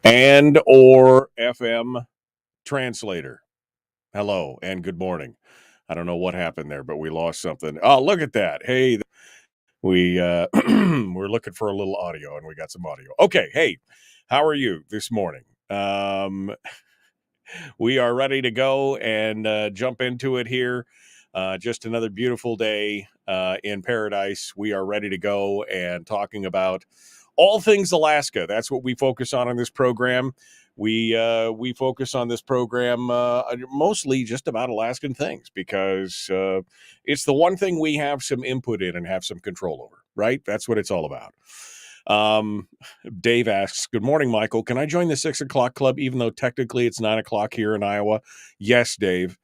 and or FM translator. Hello and good morning. I don't know what happened there, but we lost something. Oh, look at that. Hey, we we're looking for a little audio and we got some audio. Okay, hey, how are you this morning? We are ready to go and jump into it here. Just another beautiful day in paradise. We are ready to go and talking about all things Alaska. That's what we focus on in this program. We focus on this program mostly just about Alaskan things because it's the one thing we have some input in and have some control over, right? That's what it's all about. Dave asks, good morning, Michael. Can I join the 6 o'clock club even though technically it's 9 o'clock here in Iowa? Yes, Dave.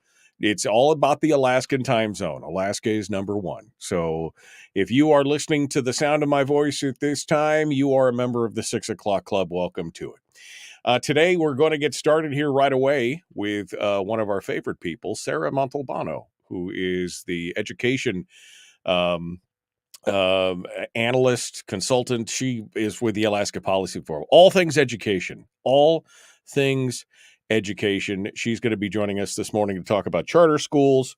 It's all about the Alaskan time zone. Alaska is number one. So if you are listening to the sound of my voice at this time, you are a member of the 6 o'clock club. Welcome to it. Today, we're going to get started here right away with one of our favorite people, Sarah Montalbano, who is the education analyst, consultant. She is with the Alaska Policy Forum. All things education. All things education. She's going to be joining us this morning to talk about charter schools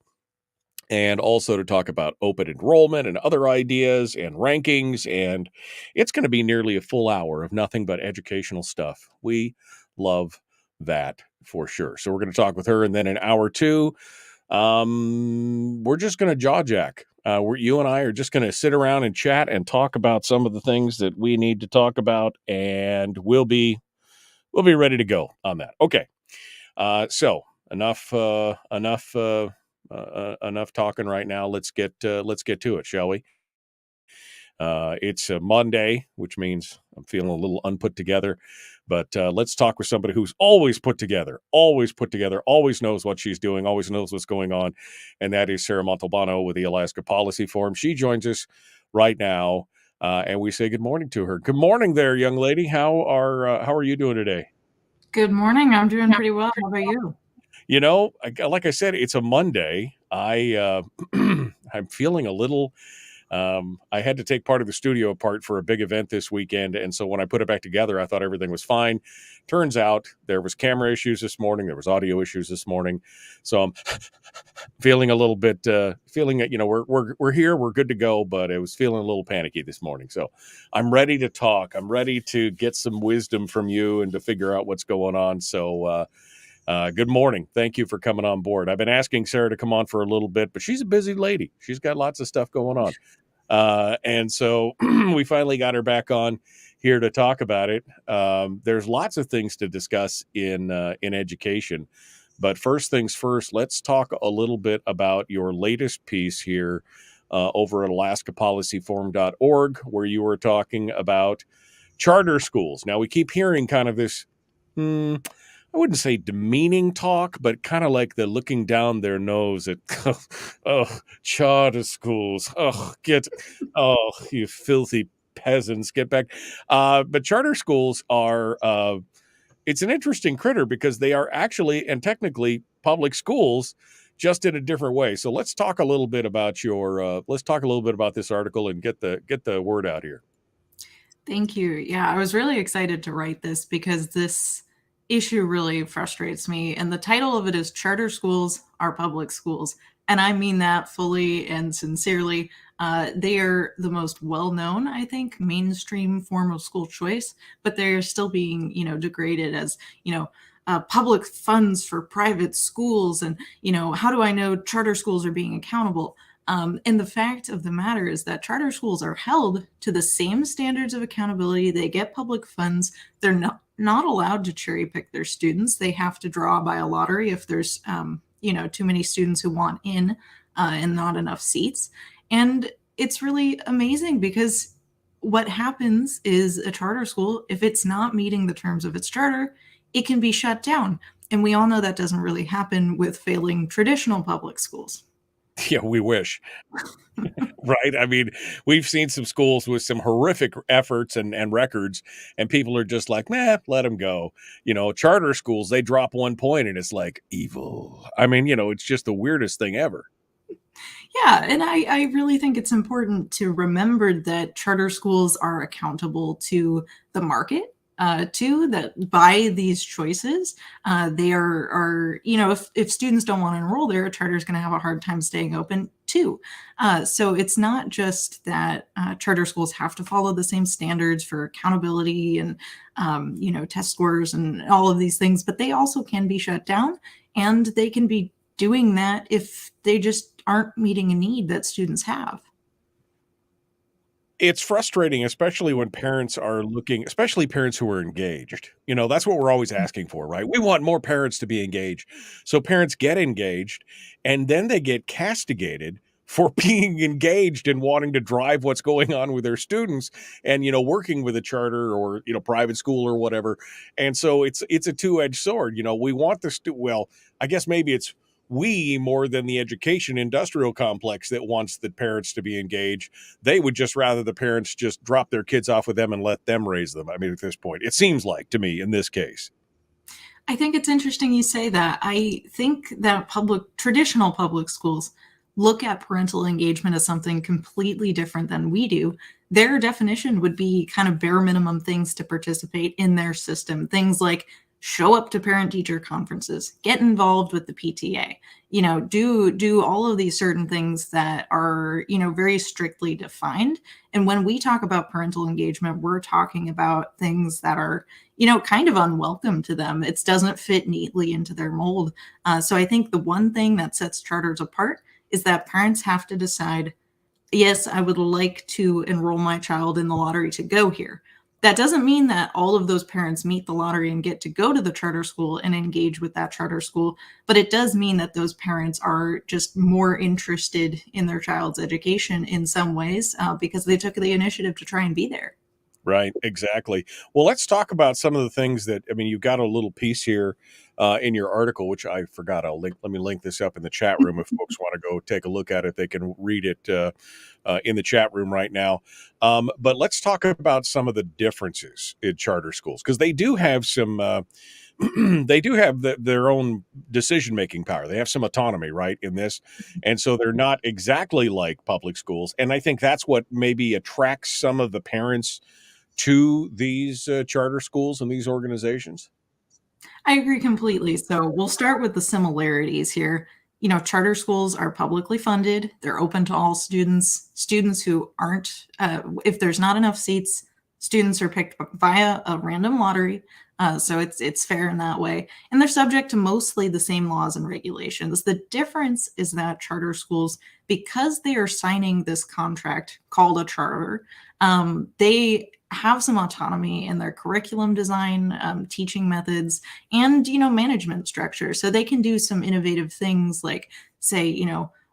and also to talk about open enrollment and other ideas and rankings. And it's going to be nearly a full hour of nothing but educational stuff. We love that for sure. So we're going to talk with her, and then in hour two, we're just going to jaw jack. You and I are just going to sit around and chat and talk about some of the things that we need to talk about, and we'll be ready to go on that. Okay. So enough talking right now. Let's get to it, shall we? It's a Monday, which means I'm feeling a little unput together. But let's talk with somebody who's always put together, always knows what she's doing, always knows what's going on. And that is Sarah Montalbano with the Alaska Policy Forum. She joins us right now, and we say good morning to her. Good morning there, young lady. How are you doing today? Good morning. I'm doing pretty well. How about you? You know, like I said, it's a Monday. I'm feeling a little. I had to take part of the studio apart for a big event this weekend, and so when I put it back together, I thought everything was fine. Turns out there was camera issues this morning, there was audio issues this morning, so I'm feeling a little bit, feeling that we're here, we're good to go, but I was feeling a little panicky this morning. So I'm ready to talk. I'm ready to get some wisdom from you and to figure out what's going on. So. Good morning. Thank you for coming on board. I've been asking Sarah to come on for a little bit, but she's a busy lady. She's got lots of stuff going on. And so we finally got her back on here to talk about it. There's lots of things to discuss in education. But first things first, let's talk a little bit about your latest piece here over at alaskapolicyforum.org, where you were talking about charter schools. Now, we keep hearing kind of this, I wouldn't say demeaning talk, but kind of like the looking down their nose at, oh, charter schools. You filthy peasants, get back. But charter schools are, it's an interesting critter because they are actually and technically public schools, just in a different way. So let's talk a little bit about this article and get the word out here. Thank you. Yeah, I was really excited to write this because this issue really frustrates me. And the title of it is Charter Schools Are Public Schools. And I mean that fully and sincerely. They are the most well-known, I think, mainstream form of school choice, but they're still being, degraded as, public funds for private schools. And, how do I know charter schools are being accountable? And the fact of the matter is that charter schools are held to the same standards of accountability. They get public funds. They're not allowed to cherry pick their students. They have to draw by a lottery if there's, too many students who want in and not enough seats. And it's really amazing because what happens is a charter school, if it's not meeting the terms of its charter, it can be shut down. And we all know that doesn't really happen with failing traditional public schools. Yeah, we wish. Right? I mean, we've seen some schools with some horrific efforts and records, and people are just like, nah, let them go. Charter schools, they drop 1 point and it's like evil. I mean, it's just the weirdest thing ever. Yeah, and I really think it's important to remember that charter schools are accountable to the market. too, that by these choices, they are if students don't want to enroll there, a charter is going to have a hard time staying open too. So it's not just that charter schools have to follow the same standards for accountability and test scores and all of these things, but they also can be shut down, and they can be doing that if they just aren't meeting a need that students have. It's frustrating, especially when parents are looking, especially parents who are engaged. That's what we're always asking for, right? We want more parents to be engaged. So parents get engaged and then they get castigated for being engaged and wanting to drive what's going on with their students and working with a charter or private school or whatever. And so it's a two-edged sword. We want well, I guess maybe it's we more than the education industrial complex that wants the parents to be engaged. They would just rather the parents just drop their kids off with them and let them raise them. I mean, at this point, it seems like to me in this case. I think it's interesting you say that. I think that traditional public schools look at parental engagement as something completely different than we do. Their definition would be kind of bare minimum things to participate in their system. Things like show up to parent teacher conferences, get involved with the PTA, do all of these certain things that are, very strictly defined. And when we talk about parental engagement, we're talking about things that are kind of unwelcome to them. It doesn't fit neatly into their mold. So I think the one thing that sets charters apart is that parents have to decide, yes, I would like to enroll my child in the lottery to go here. That doesn't mean that all of those parents meet the lottery and get to go to the charter school and engage with that charter school, but it does mean that those parents are just more interested in their child's education in some ways because they took the initiative to try and be there. Right, exactly. Well, let's talk about some of the things that I mean, you've got a little piece here in your article, which I forgot. Let me link this up in the chat room. If folks want to go take a look at it, they can read it in the chat room right now. But let's talk about some of the differences in charter schools because they do have some. They do have their own decision making power. They have some autonomy, right, in this, and so they're not exactly like public schools. And I think that's what maybe attracts some of the parents to these charter schools and these organizations? I agree completely. So we'll start with the similarities here. Charter schools are publicly funded. They're open to all students. Students who aren't, if there's not enough seats, students are picked via a random lottery. So it's fair in that way, and they're subject to mostly the same laws and regulations. The difference is that charter schools, because they are signing this contract called a charter, they have some autonomy in their curriculum design, teaching methods, and management structure. So they can do some innovative things like say,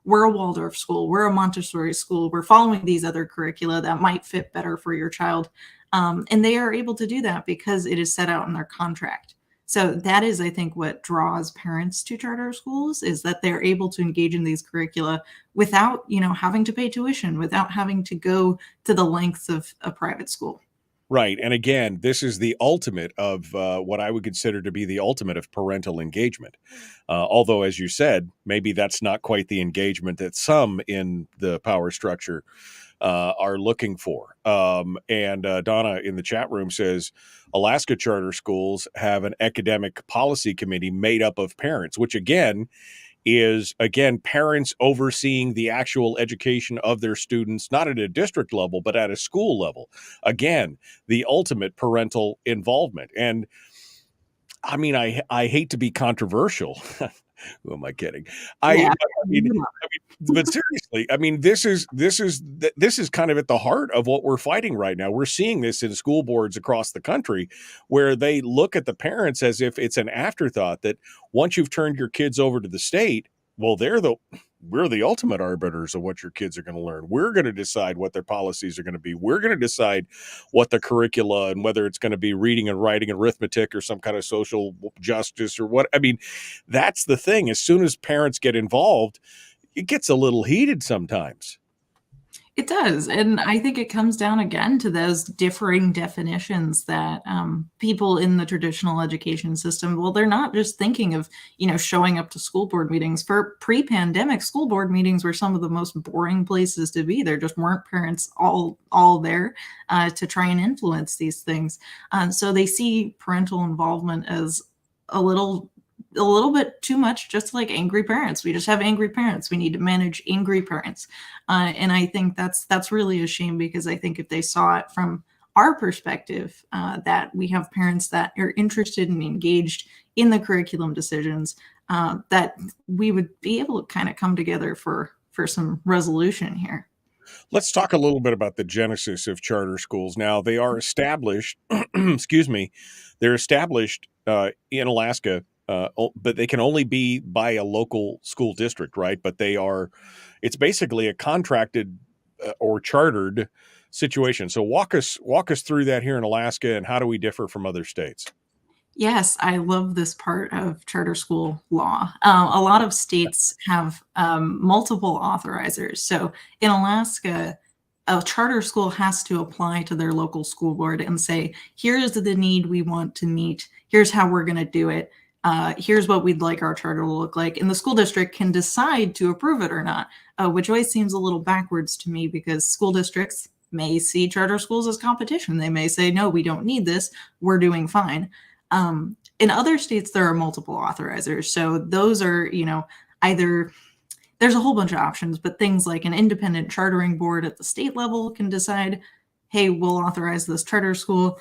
we're a Waldorf school, we're a Montessori school, we're following these other curricula that might fit better for your child. And they are able to do that because it is set out in their contract. So that is, I think, what draws parents to charter schools is that they're able to engage in these curricula without, having to pay tuition, without having to go to the lengths of a private school. Right. And again, this is the ultimate of what I would consider to be the ultimate of parental engagement. Although, as you said, maybe that's not quite the engagement that some in the power structure are looking for. And Donna in the chat room says Alaska charter schools have an academic policy committee made up of parents, which again parents overseeing the actual education of their students, not at a district level but at a school level. Again, the ultimate parental involvement. And I mean, I hate to be controversial. Who am I kidding? Yeah. But seriously, I mean, this is kind of at the heart of what we're fighting right now. We're seeing this in school boards across the country, where they look at the parents as if it's an afterthought. That once you've turned your kids over to the state, well, we're the ultimate arbiters of what your kids are going to learn. We're going to decide what their policies are going to be. We're going to decide what the curricula and whether it's going to be reading and writing, arithmetic, or some kind of social justice or what. I mean, that's the thing. As soon as parents get involved, it gets a little heated sometimes. It does, and I think it comes down again to those differing definitions that, people in the traditional education system, well, they're not just thinking of, showing up to school board meetings. For pre-pandemic, school board meetings were some of the most boring places to be. There just weren't parents all there, to try and influence these things. So they see parental involvement as a little a little bit too much, just like angry parents. We just have angry parents. We need to manage angry parents. And I think that's really a shame because I think if they saw it from our perspective, that we have parents that are interested and engaged in the curriculum decisions, that we would be able to kind of come together for some resolution here. Let's talk a little bit about the genesis of charter schools. Now, they are established, excuse me, they're established in Alaska, but they can only be by a local school district, right? But it's basically a contracted or chartered situation. So walk us through that here in Alaska, and how do we differ from other states? Yes, I love this part of charter school law. A lot of states have multiple authorizers. So in Alaska, a charter school has to apply to their local school board and say, here's the need we want to meet. Here's how we're going to do it. Here's what we'd like our charter to look like. And the school district can decide to approve it or not, which always seems a little backwards to me because school districts may see charter schools as competition. They may say, no, we don't need this. We're doing fine. In other states, there are multiple authorizers. So those are, either there's a whole bunch of options, but things like an independent chartering board at the state level can decide, hey, we'll authorize this charter school.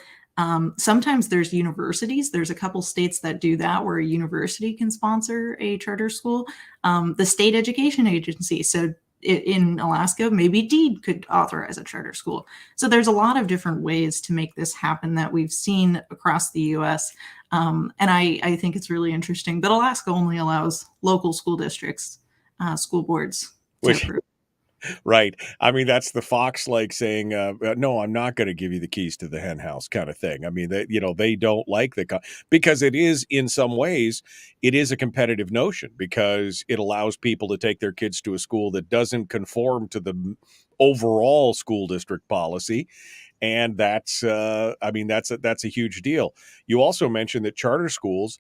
Sometimes there's universities. There's a couple states that do that where a university can sponsor a charter school. The state education agency. So in Alaska, maybe DEED could authorize a charter school. So there's a lot of different ways to make this happen that we've seen across the US. And I think it's really interesting that Alaska only allows local school districts, school boards to Which approve. Right. I mean, that's the fox like saying, "No, I'm not going to give you the keys to the hen house," kind of thing. I mean, they don't like because it is in some ways it is a competitive notion because it allows people to take their kids to a school that doesn't conform to the overall school district policy, and I mean, that's a huge deal. You also mentioned that charter schools,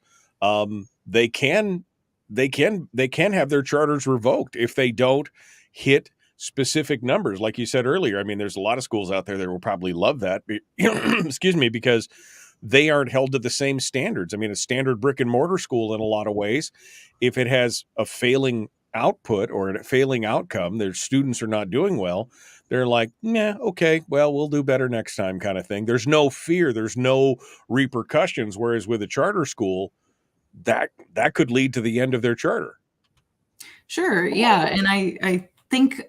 they can have their charters revoked if they don't hit specific numbers. Like you said earlier, I mean, there's a lot of schools out there that will probably love that, excuse me, because they aren't held to the same standards. I mean, a standard brick and mortar school in a lot of ways, if it has a failing output or a failing outcome, their students are not doing well, they're like, yeah, okay, well, we'll do better next time, kind of thing. There's no fear, there's no repercussions. Whereas with a charter school, that could lead to the end of their charter. Sure, yeah, and I think,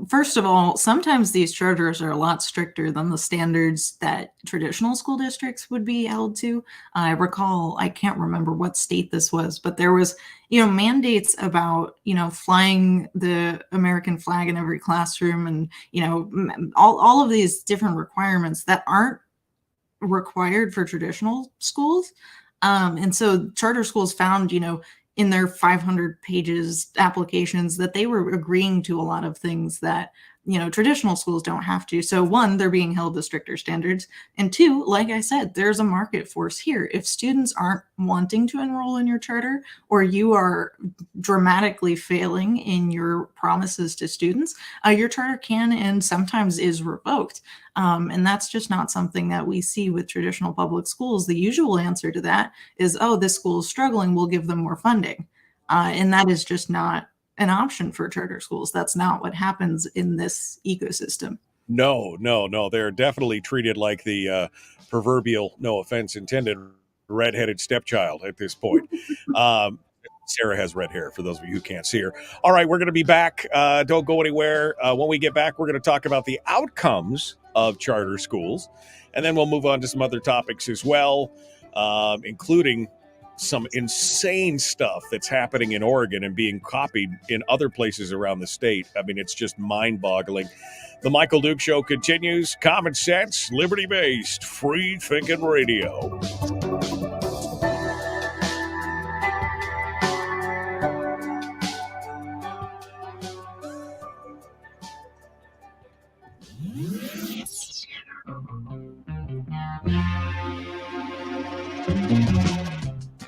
first of all, sometimes these charters are a lot stricter than the standards that traditional school districts would be held to. I recall, I can't remember what state this was, but there was, mandates about, flying the American flag in every classroom and, all of these different requirements that aren't required for traditional schools. And so charter schools found, in their 500 pages applications that they were agreeing to a lot of things that, traditional schools don't have to. So one, they're being held to stricter standards. And two, like I said, there's a market force here. If students aren't wanting to enroll in your charter, or you are dramatically failing in your promises to students, your charter can and sometimes is revoked. And that's just not something that we see with traditional public schools. The usual answer to that is, oh, this school is struggling, we'll give them more funding. And that is just not an option for charter schools. That's not what happens in this ecosystem. No, no, no. They're definitely treated like the proverbial, no offense intended, redheaded stepchild at this point. Um, Sarah has red hair, for those of you who can't see her. All right, we're going to be back. Don't go anywhere. When we get back, we're going to talk about the outcomes of charter schools, and then we'll move on to some other topics as well, including some insane stuff that's happening in Oregon and being copied in other places around the state. I mean, it's just mind-boggling. The Michael Duke Show continues. Common sense, liberty-based, free-thinking radio.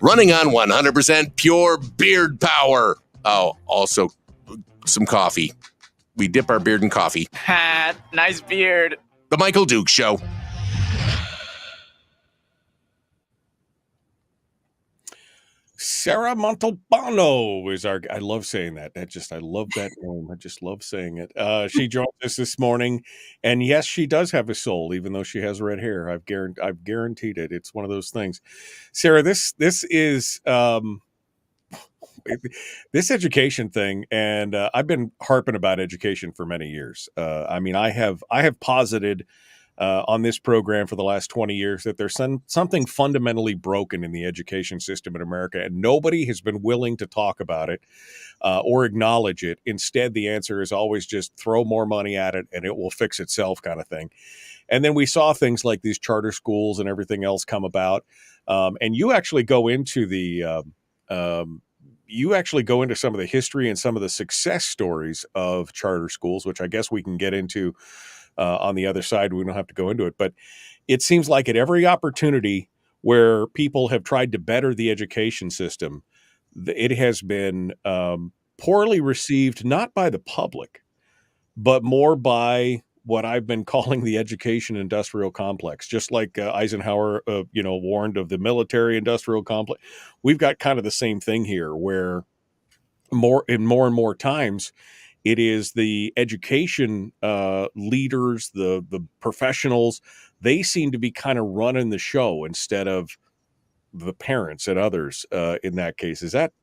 Running on 100% pure beard power. Oh, also some coffee. We dip our beard in coffee. Ha, nice beard. The Michael Duke Show. Sarah Montalbano is our. I love saying that. I love that name. I just love saying it. She joined us this morning, and yes, she does have a soul, even though she has red hair. I've guaranteed it. It's one of those things. Sarah, this is this education thing, and I've been harping about education for many years. I mean, I have posited on this program for the last 20 years that there's something fundamentally broken in the education system in America, and nobody has been willing to talk about it or acknowledge it. Instead, the answer is always just throw more money at it and it will fix itself, kind of thing. And then we saw things like these charter schools and everything else come about. And you actually go into some of the history and some of the success stories of charter schools, which I guess we can get into on the other side. We don't have to go into it, but it seems like at every opportunity where people have tried to better the education system, it has been poorly received, not by the public, but more by what I've been calling the education industrial complex. Just like Eisenhower, warned of the military industrial complex, we've got kind of the same thing here, where more and more times it is the education leaders, the professionals. They seem to be kind of running the show instead of the parents and others in that case. Is that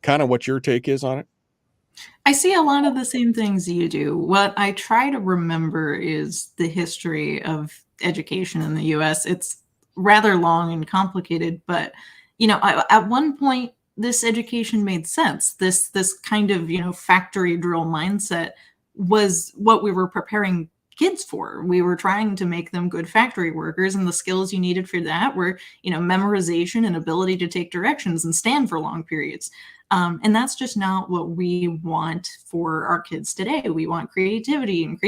kind of what your take is on it? I see a lot of the same things you do. What I try to remember is the history of education in the US. It's rather long and complicated, but at one point this education made sense. This kind of, factory drill mindset was what we were preparing kids for. We were trying to make them good factory workers, and the skills you needed for that were, memorization and ability to take directions and stand for long periods. And that's just not what we want for our kids today. We want creativity and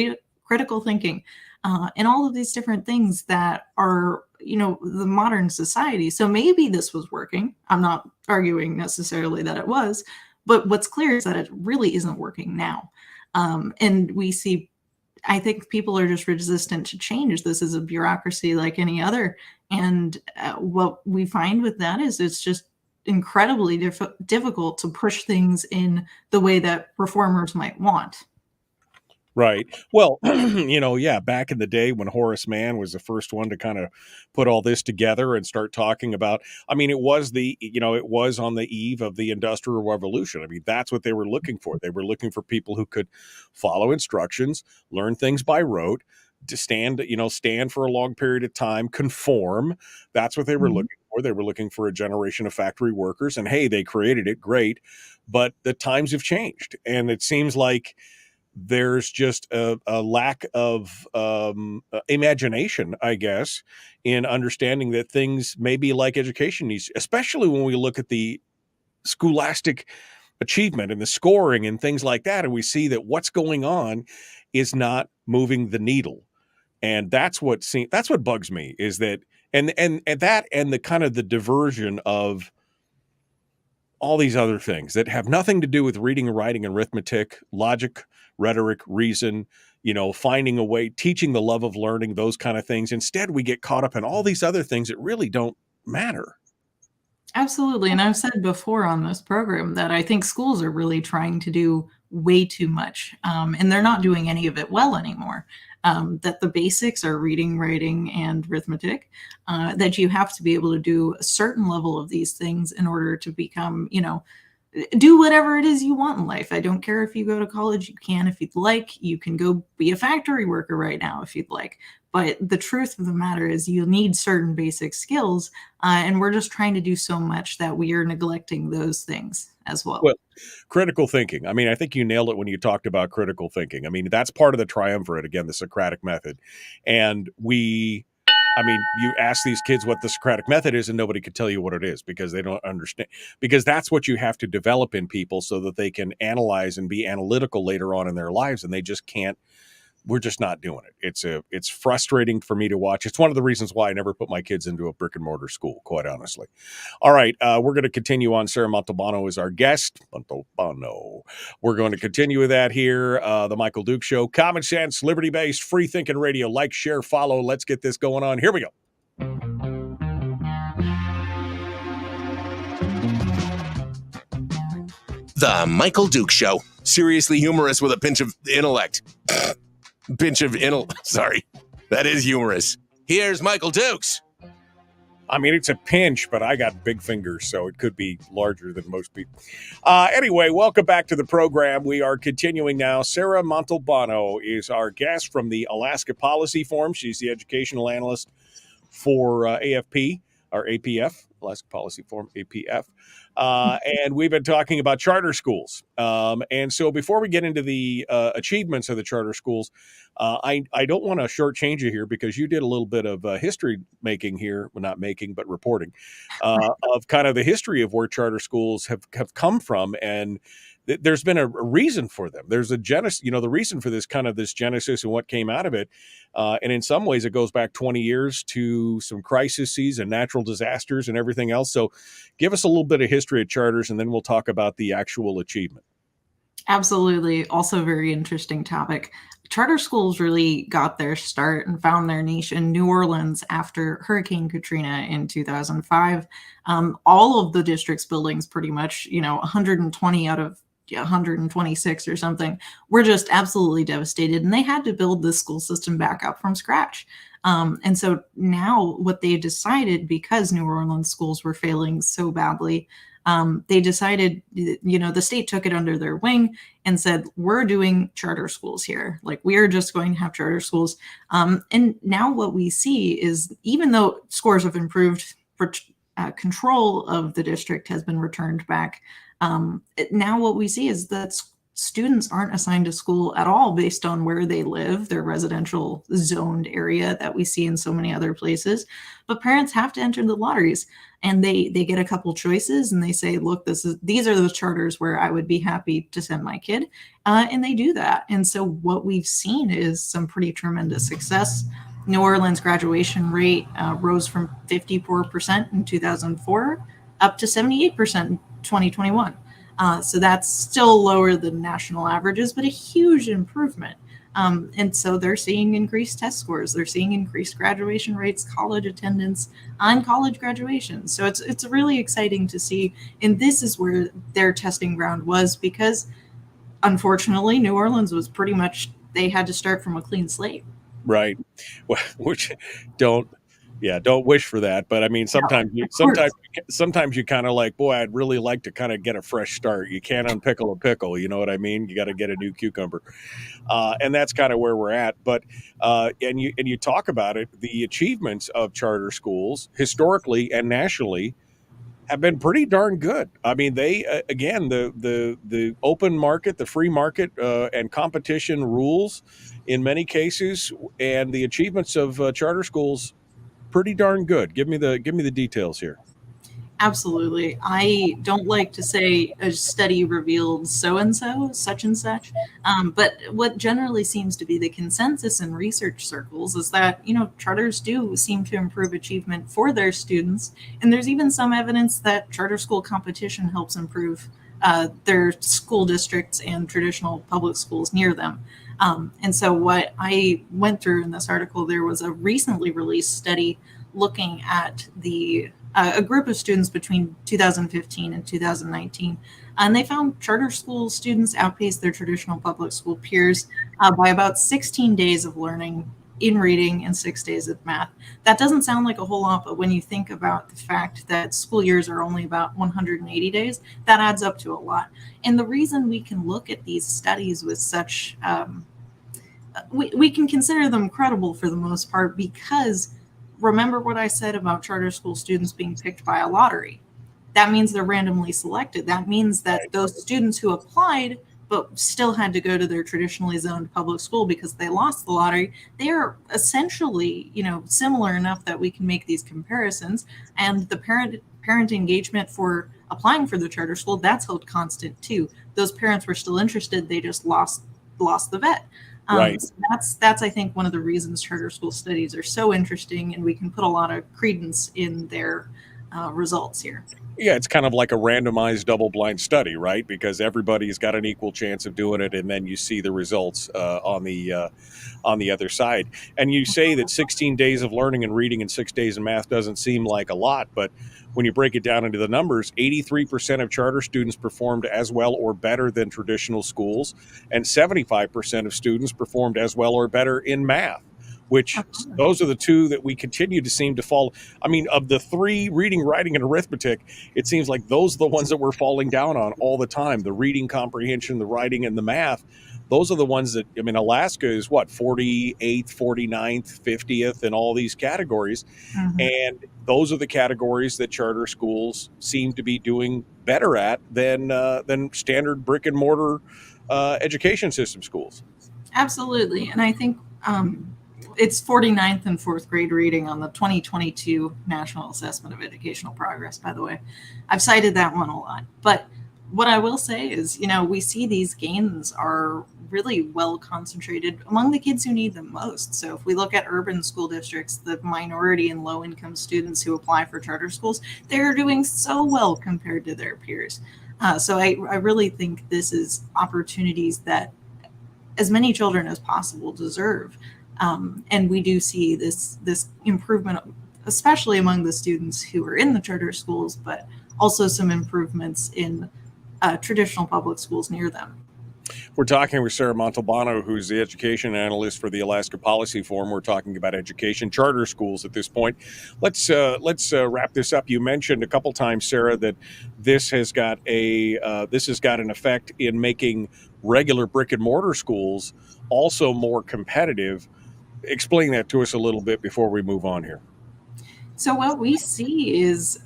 critical thinking, and all of these different things that are, the modern society. So maybe this was working. I'm not arguing necessarily that it was, but what's clear is that it really isn't working now. And we see, I think people are just resistant to change. This is a bureaucracy like any other. And what we find with that is it's just incredibly difficult to push things in the way that reformers might want. Right. Well, back in the day when Horace Mann was the first one to kind of put all this together and start talking about, I mean, it was on the eve of the Industrial Revolution. I mean, that's what they were looking for. They were looking for people who could follow instructions, learn things by rote, to stand for a long period of time, conform. That's what they were looking for. They were looking for a generation of factory workers, and hey, they created it, great. But the times have changed, and it seems like there's just a lack of imagination, I guess, in understanding that things may be like education needs, especially when we look at the scholastic achievement and the scoring and things like that. And we see that what's going on is not moving the needle. And that's what bugs me, is that, and that, and the kind of the diversion of all these other things that have nothing to do with reading, writing, and arithmetic, logic, rhetoric, reason, finding a way, teaching the love of learning, those kind of things. Instead, we get caught up in all these other things that really don't matter. Absolutely. And I've said before on this program that I think schools are really trying to do way too much, and they're not doing any of it well anymore. That the basics are reading, writing, and arithmetic, that you have to be able to do a certain level of these things in order to become, do whatever it is you want in life. I don't care if you go to college, you can if you'd like. You can go be a factory worker right now if you'd like. But the truth of the matter is you need certain basic skills, and we're just trying to do so much that we are neglecting those things as well. Well, critical thinking. I mean, I think you nailed it when you talked about critical thinking. I mean, that's part of the triumvirate, again, the Socratic method. And you ask these kids what the Socratic method is, and nobody could tell you what it is because they don't understand. Because that's what you have to develop in people so that they can analyze and be analytical later on in their lives, and they just can't we're just not doing it. It's frustrating for me to watch. It's one of the reasons why I never put my kids into a brick and mortar school, quite honestly. All right, we're going to continue on. Sarah Montalbano is our guest. Montalbano. We're going to continue with that here. The Michael Duke Show. Common sense, liberty-based, free-thinking radio. Like, share, follow. Let's get this going on. Here we go. The Michael Duke Show. Seriously humorous with a pinch of intellect. Sorry. That is humorous. Here's Michael Dukes. I mean, it's a pinch, but I got big fingers, so it could be larger than most people. Anyway, welcome back to the program. We are continuing now. Sarah Montalbano is our guest from the Alaska Policy Forum. She's the educational analyst for AFP, or APF, Alaska Policy Forum, APF. And we've been talking about charter schools. And so before we get into the achievements of the charter schools, I don't want to shortchange you here because you did a little bit of history making here, well, not making, but reporting of kind of the history of where charter schools have come from. And there's been a reason for them. There's a genesis, the reason for this genesis and what came out of it. And in some ways, it goes back 20 years to some crises and natural disasters and everything else. So give us a little bit of history of charters, and then we'll talk about the actual achievement. Absolutely. Also a very interesting topic. Charter schools really got their start and found their niche in New Orleans after Hurricane Katrina in 2005. All of the district's buildings, pretty much, 120 out of 126 or something, were just absolutely devastated. And they had to build the school system back up from scratch. And so now what they decided, because New Orleans schools were failing so badly, they decided, the state took it under their wing and said, we're doing charter schools here. Like, we are just going to have charter schools. And now what we see is, even though scores have improved, control of the district has been returned back. Now what we see is that students aren't assigned to school at all based on where they live, their residential zoned area that we see in so many other places. But parents have to enter the lotteries, and they get a couple choices, and they say, look, these are those charters where I would be happy to send my kid. And they do that. And so what we've seen is some pretty tremendous success. New Orleans graduation rate rose from 54% in 2004 up to 78% in 2021. So that's still lower than national averages, but a huge improvement. And so they're seeing increased test scores. They're seeing increased graduation rates, college attendance, on college graduation. So it's really exciting to see. And this is where their testing ground was, because unfortunately, New Orleans was pretty much, they had to start from a clean slate. Right. Well, which don't wish for that. But I mean, sometimes you kind of like, boy, I'd really like to kind of get a fresh start. You can't unpickle a pickle. You know what I mean? You got to get a new cucumber. And that's kind of where we're at. But and you talk about it, the achievements of charter schools historically and nationally have been pretty darn good. I mean, they again, the open market, the free market, and competition rules in many cases, and the achievements of charter schools, pretty darn good. Give me the details here. Absolutely. I don't like to say a study revealed so-and-so, such and such. But what generally seems to be the consensus in research circles is that, charters do seem to improve achievement for their students. And there's even some evidence that charter school competition helps improve their school districts and traditional public schools near them. And so what I went through in this article, there was a recently released study looking at a group of students between 2015 and 2019, and they found charter school students outpaced their traditional public school peers by about 16 days of learning in reading and 6 days of math. That doesn't sound like a whole lot, but when you think about the fact that school years are only about 180 days, that adds up to a lot. And the reason we can look at these studies with such, we can consider them credible for the most part, because remember what I said about charter school students being picked by a lottery. That means they're randomly selected. That means that those students who applied but still had to go to their traditionally zoned public school because they lost the lottery, they are essentially, similar enough that we can make these comparisons. And the parent engagement for applying for the charter school, that's held constant too. Those parents were still interested. They just lost the vet. Right. So that's I think one of the reasons charter school studies are so interesting, and we can put a lot of credence in their results here. Yeah, it's kind of like a randomized double-blind study, right? Because everybody's got an equal chance of doing it, and then you see the results on the other side. And you say that 16 days of learning and reading and 6 days of math doesn't seem like a lot, but when you break it down into the numbers, 83% of charter students performed as well or better than traditional schools, and 75% of students performed as well or better in math, which those are the two that we continue to seem to fall. I mean, of the three, reading, writing, and arithmetic, it seems like those are the ones that we're falling down on all the time. The reading comprehension, the writing, and the math. Those are the ones that, I mean, Alaska is what, 48th, 49th, 50th, and all these categories. Mhm. And those are the categories that charter schools seem to be doing better at than standard brick and mortar education system schools. Absolutely. And I think it's 49th and fourth grade reading on the 2022 National Assessment of Educational Progress, by the way. I've cited that one a lot. But what I will say is, we see these gains are really well concentrated among the kids who need them most. So if we look at urban school districts, the minority and low income students who apply for charter schools, they're doing so well compared to their peers. So I really think this is opportunities that as many children as possible deserve. And we do see this improvement, especially among the students who are in the charter schools, but also some improvements in traditional public schools near them. We're talking with Sarah Montalbano, who's the education analyst for the Alaska Policy Forum. We're talking about education charter schools at this point. Let's wrap this up. You mentioned a couple times, Sarah, that this has got an effect in making regular brick and mortar schools also more competitive. Explain that to us a little bit before we move on here. So what we see is,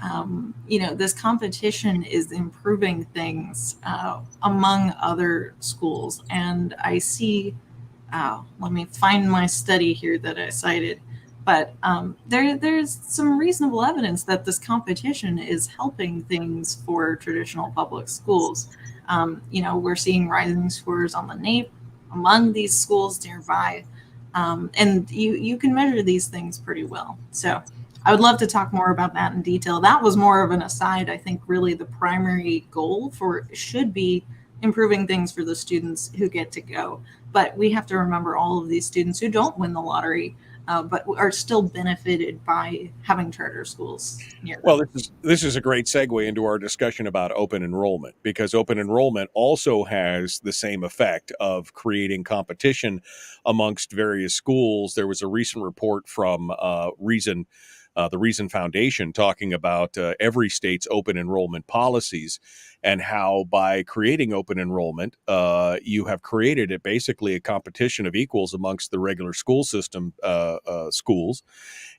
this competition is improving things among other schools. And I see, let me find my study here that I cited, but there's some reasonable evidence that this competition is helping things for traditional public schools. We're seeing rising scores on the NAEP among these schools nearby. And you can measure these things pretty well. So I would love to talk more about that in detail. That was more of an aside. I think really the primary goal should be improving things for the students who get to go. But we have to remember all of these students who don't win the lottery, but are still benefited by having charter schools near them. Well, this is a great segue into our discussion about open enrollment, because open enrollment also has the same effect of creating competition amongst various schools. There was a recent report from the Reason Foundation talking about every state's open enrollment policies, and how by creating open enrollment, you have created basically a competition of equals amongst the regular school system schools,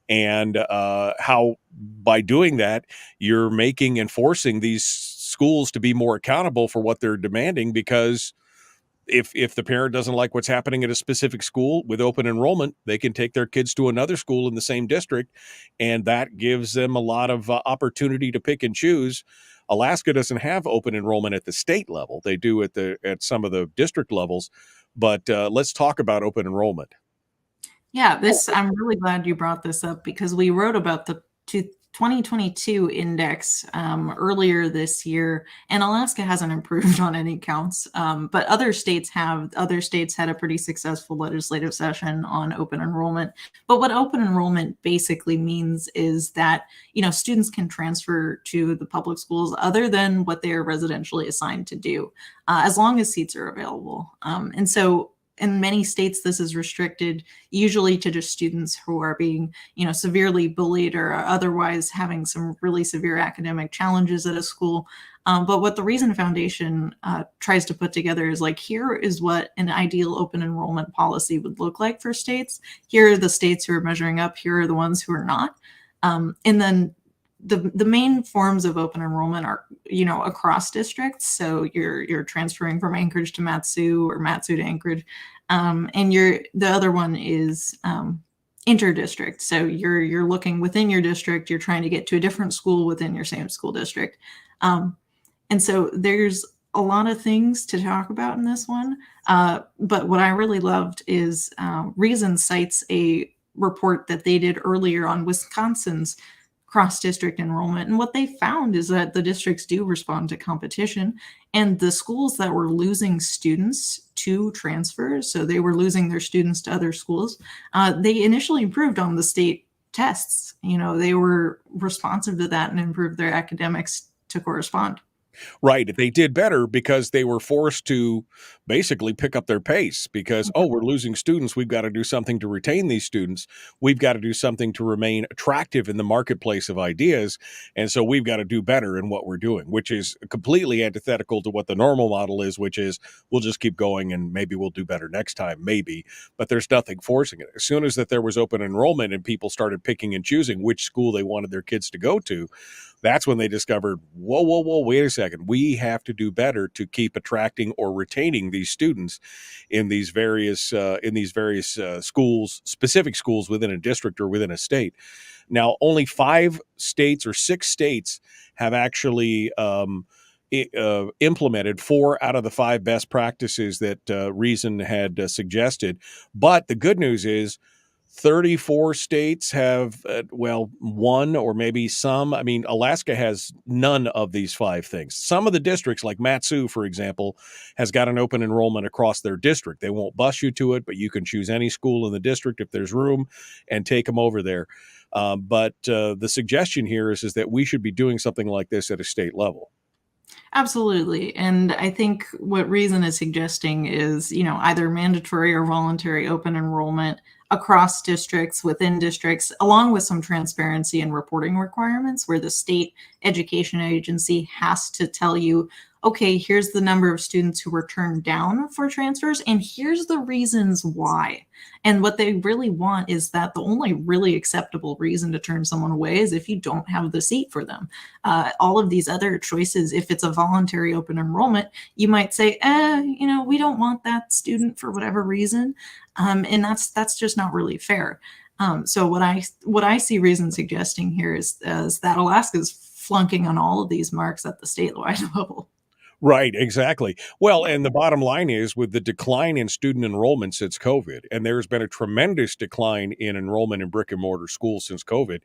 and how by doing that, you're making and forcing these schools to be more accountable for what they're demanding, because if the parent doesn't like what's happening at a specific school with open enrollment, they can take their kids to another school in the same district, and that gives them a lot of opportunity to pick and choose. Alaska doesn't have open enrollment at the state level; they do at some of the district levels. But let's talk about open enrollment. Yeah, I'm really glad you brought this up, because we wrote about the 2022 index earlier this year, and Alaska hasn't improved on any counts, but other states have. Other states had a pretty successful legislative session on open enrollment. But what open enrollment basically means is that students can transfer to the public schools other than what they are residentially assigned to do, as long as seats are available. And so in many states, this is restricted usually to just students who are being, severely bullied or otherwise having some really severe academic challenges at a school. But what the Reason Foundation tries to put together is like, here is what an ideal open enrollment policy would look like for states. Here are the states who are measuring up. Here are the ones who are not. And then the main forms of open enrollment are, across districts. So you're transferring from Anchorage to Matsu or Matsu to Anchorage. And the other one is interdistrict. So you're looking within your district, you're trying to get to a different school within your same school district. And so there's a lot of things to talk about in this one. But what I really loved is Reason cites a report that they did earlier on Wisconsin's cross district enrollment. And what they found is that the districts do respond to competition. And the schools that were losing students to transfers, so they were losing their students to other schools, they initially improved on the state tests. They were responsive to that and improved their academics to correspond. Right. They did better because they were forced to basically pick up their pace because, oh, we're losing students. We've got to do something to retain these students. We've got to do something to remain attractive in the marketplace of ideas. And so we've got to do better in what we're doing, which is completely antithetical to what the normal model is, which is we'll just keep going and maybe we'll do better next time, maybe. But there's nothing forcing it. As soon as that there was open enrollment and people started picking and choosing which school they wanted their kids to go to, that's when they discovered, whoa, wait a second. We have to do better to keep attracting or retaining these students in these various schools, specific schools within a district or within a state. Now, only 5 states or 6 states have actually implemented 4 out of the 5 best practices that Reason had suggested. But the good news is 34 states have, one or maybe some. I mean, Alaska has none of these 5 things. Some of the districts, like Matsu, for example, has got an open enrollment across their district. They won't bus you to it, but you can choose any school in the district if there's room and take them over there. But the suggestion here is that we should be doing something like this at a state level. Absolutely. And I think what Reason is suggesting is, either mandatory or voluntary open enrollment across districts, within districts, along with some transparency and reporting requirements where the state education agency has to tell you, okay, here's the number of students who were turned down for transfers, and here's the reasons why. And what they really want is that the only really acceptable reason to turn someone away is if you don't have the seat for them. All of these other choices, if it's a voluntary open enrollment, you might say, we don't want that student for whatever reason. And that's just not really fair. So what I see Reason suggesting here is that Alaska's flunking on all of these marks at the statewide level. Right, exactly. Well, and the bottom line is with the decline in student enrollment since COVID, and there's been a tremendous decline in enrollment in brick and mortar schools since COVID,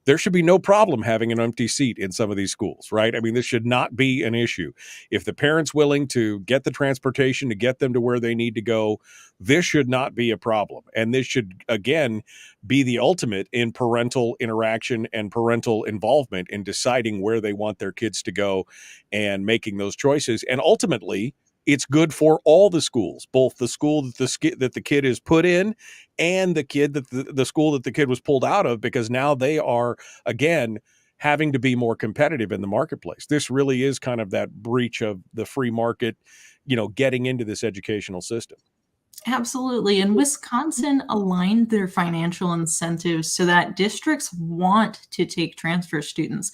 there should be no problem having an empty seat in some of these schools, right? I mean, this should not be an issue. If the parent's willing to get the transportation to get them to where they need to go, this should not be a problem. And this should, again, be the ultimate in parental interaction and parental involvement in deciding where they want their kids to go and making those choices. And ultimately, it's good for all the schools, both the school that the kid is put in and the school that the kid was pulled out of, because now they are, again, having to be more competitive in the marketplace. This really is kind of that breach of the free market, getting into this educational system. Absolutely. And Wisconsin aligned their financial incentives so that districts want to take transfer students.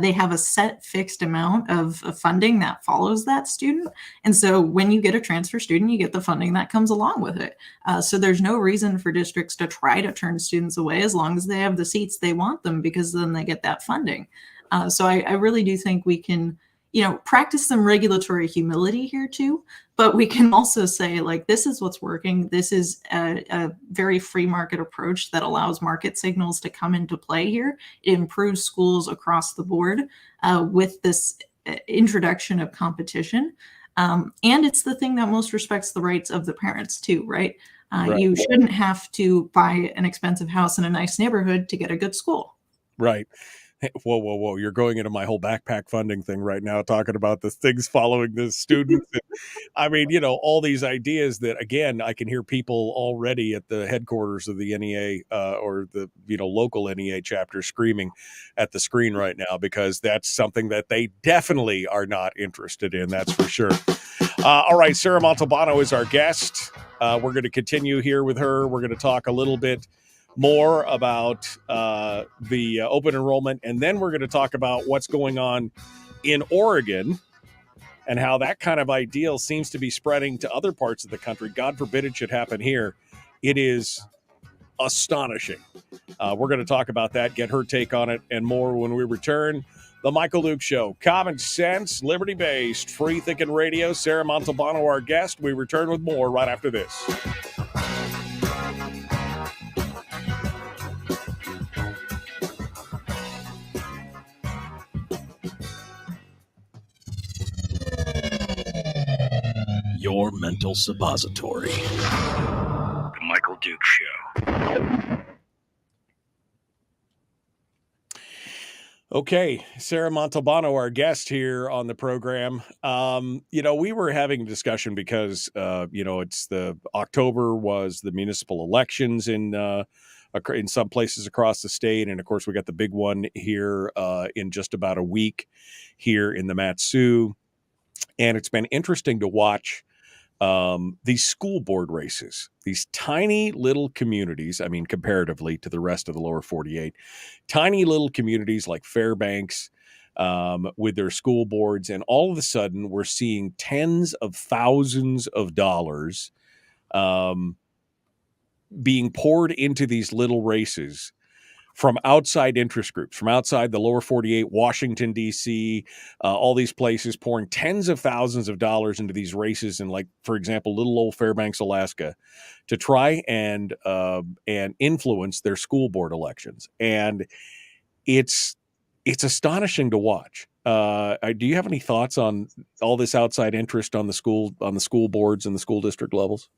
They have a set fixed amount of funding that follows that student. And so when you get a transfer student, you get the funding that comes along with it. So there's no reason for districts to try to turn students away as long as they have the seats they want them, because then they get that funding. So I really do think we can practice some regulatory humility here too, but we can also say, like, this is what's working. This is a very free market approach that allows market signals to come into play here. It improves schools across the board with this introduction of competition. And it's the thing that most respects the rights of the parents too, right? Right. You shouldn't have to buy an expensive house in a nice neighborhood to get a good school. Right. Whoa. You're going into my whole backpack funding thing right now, talking about the things following the students. I mean, all these ideas that, again, I can hear people already at the headquarters of the NEA or the, local NEA chapter screaming at the screen right now, because that's something that they definitely are not interested in. That's for sure. All right. Sarah Montalbano is our guest. We're going to continue here with her. We're going to talk a little bit more about the open enrollment, and then we're going to talk about what's going on in Oregon and how that kind of ideal seems to be spreading to other parts of the country. God forbid it should happen here. It is astonishing. We're going to talk about that, get her take on it, and more when we return. The Michael Duke Show. Common sense, liberty based, free thinking radio. Sarah Montalbano, our guest. We return with more right after this. Your mental suppository. The Michael Duke Show. Okay, Sarah Montalbano, our guest here on the program. We were having a discussion because it's the October was the municipal elections in some places across the state, and of course we got the big one here in just about a week here in the Mat-Su, and it's been interesting to watch these school board races, these tiny little communities. I mean, comparatively to the rest of the lower 48, tiny little communities like Fairbanks with their school boards. And all of a sudden, we're seeing tens of thousands of dollars being poured into these little races from outside interest groups, from outside the lower 48, Washington, D.C., all these places, pouring tens of thousands of dollars into these races in, like, for example, little old Fairbanks, Alaska, to try and influence their school board elections. And it's astonishing to watch. Do you have any thoughts on all this outside interest on the school boards and the school district levels?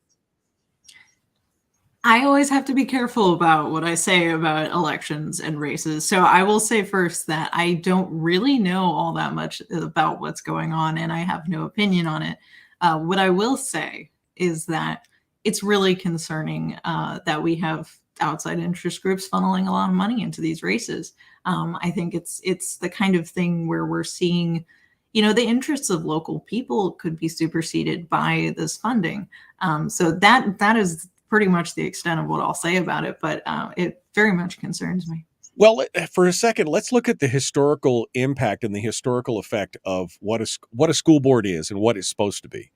I always have to be careful about what I say about elections and races. So I will say first that I don't really know all that much about what's going on, and I have no opinion on it. What I will say is that it's really concerning that we have outside interest groups funneling a lot of money into these races. I think it's the kind of thing where we're seeing, the interests of local people could be superseded by this funding. So that is pretty much the extent of what I'll say about it, but it very much concerns me. Well, for a second, let's look at the historical impact and the historical effect of what a school board is and what it's supposed to be.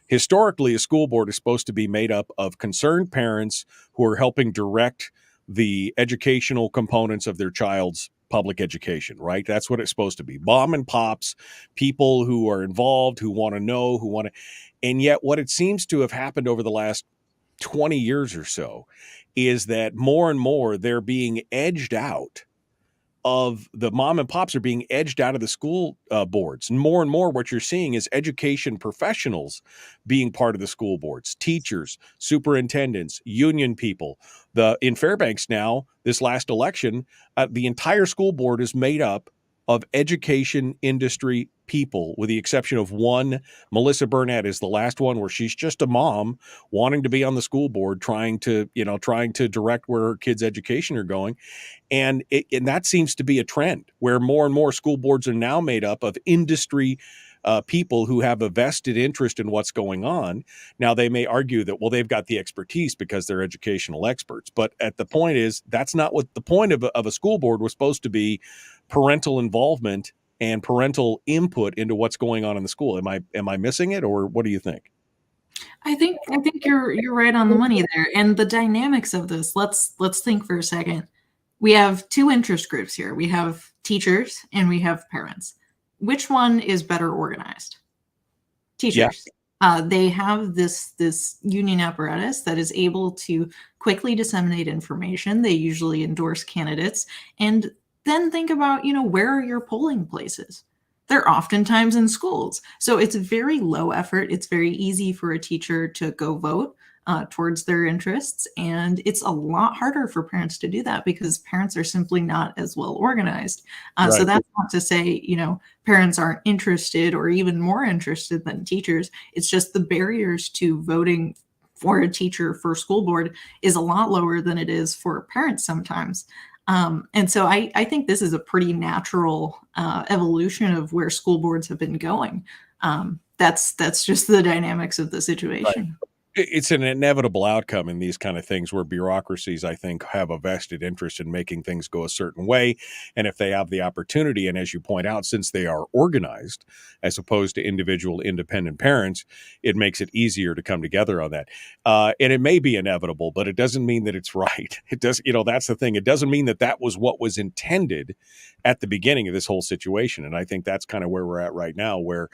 Historically, a school board is supposed to be made up of concerned parents who are helping direct the educational components of their child's public education, right? That's what it's supposed to be. Mom and pops, people who are involved, who want to know, and yet what it seems to have happened over the last 20 years or so is that more and more they're being edged out of the mom and pops are being edged out of the school boards. And more what you're seeing is education professionals being part of the school boards, teachers, superintendents, union people. In Fairbanks now, this last election, the entire school board is made up of education industry people, with the exception of one. Melissa Burnett is the last one where she's just a mom wanting to be on the school board, trying to direct where her kids' education are going. And that seems to be a trend where more and more school boards are now made up of industry people who have a vested interest in what's going on. Now, they may argue that, well, they've got the expertise because they're educational experts. But the point is, that's not what the point of a school board was supposed to be. Parental involvement and parental input into what's going on in the school. Am I missing it, or what do you think? I think you're right on the money there. And the dynamics of this, let's think for a second. We have two interest groups here. We have teachers and we have parents. Which one is better organized? Teachers. Yeah. They have this union apparatus that is able to quickly disseminate information. They usually endorse candidates. And then think about, where are your polling places? They're oftentimes in schools. So it's very low effort. It's very easy for a teacher to go vote towards their interests. And it's a lot harder for parents to do that because parents are simply not as well organized. Right. So that's not to say, parents aren't interested or even more interested than teachers. It's just the barriers to voting for a teacher for school board is a lot lower than it is for parents sometimes. And so I think this is a pretty natural evolution of where school boards have been going. That's just the dynamics of the situation. It's an inevitable outcome in these kind of things where bureaucracies, I think, have a vested interest in making things go a certain way. And if they have the opportunity, and as you point out, since they are organized as opposed to individual independent parents, it makes it easier to come together on that. And it may be inevitable, but it doesn't mean that it's right. It does, that's the thing. It doesn't mean that that was what was intended at the beginning of this whole situation. And I think that's kind of where we're at right now, where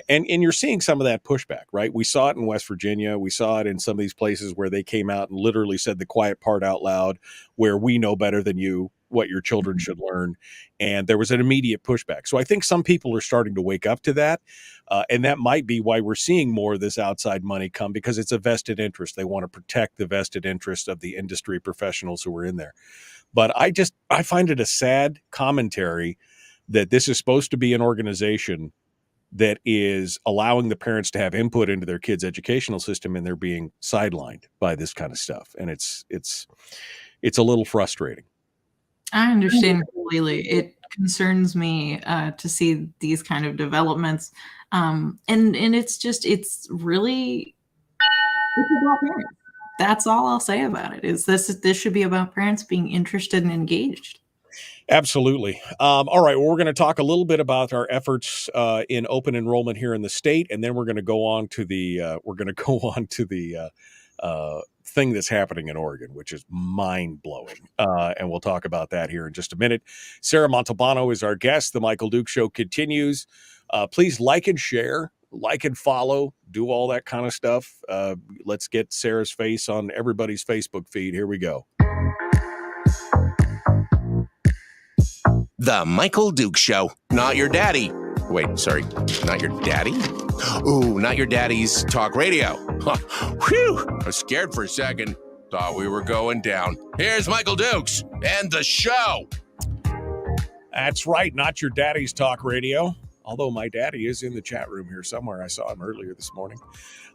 and you're seeing some of that pushback, right? We saw it in West Virginia. We saw it in some of these places where they came out and literally said the quiet part out loud, where we know better than you what your children should learn. And there was an immediate pushback. So I think some people are starting to wake up to that. And that might be why we're seeing more of this outside money come, because it's a vested interest. They want to protect the vested interest of the industry professionals who are in there. But I find it a sad commentary that this is supposed to be an organization that is allowing the parents to have input into their kids' educational system, and they're being sidelined by this kind of stuff. And it's a little frustrating. I understand completely. It concerns me to see these kind of developments, and it's really it's about parents. That's all I'll say about it. Is this should be about parents being interested and engaged. Absolutely. All right. Well, we're going to talk a little bit about our efforts in open enrollment here in the state, and then we're going to go on to the thing that's happening in Oregon, which is mind blowing. And we'll talk about that here in just a minute. Sarah Montalbano is our guest. The Michael Duke Show continues. Please like and share, like and follow, do all that kind of stuff. Let's get Sarah's face on everybody's Facebook feed. Here we go. The Michael Duke Show. Not your daddy. Wait, sorry. Not your daddy? Ooh, not your daddy's talk radio. Whew. I was scared for a second. Thought we were going down. Here's Michael Dukes and the show. That's right. Not your daddy's talk radio. Although my daddy is in the chat room here somewhere. I saw him earlier this morning.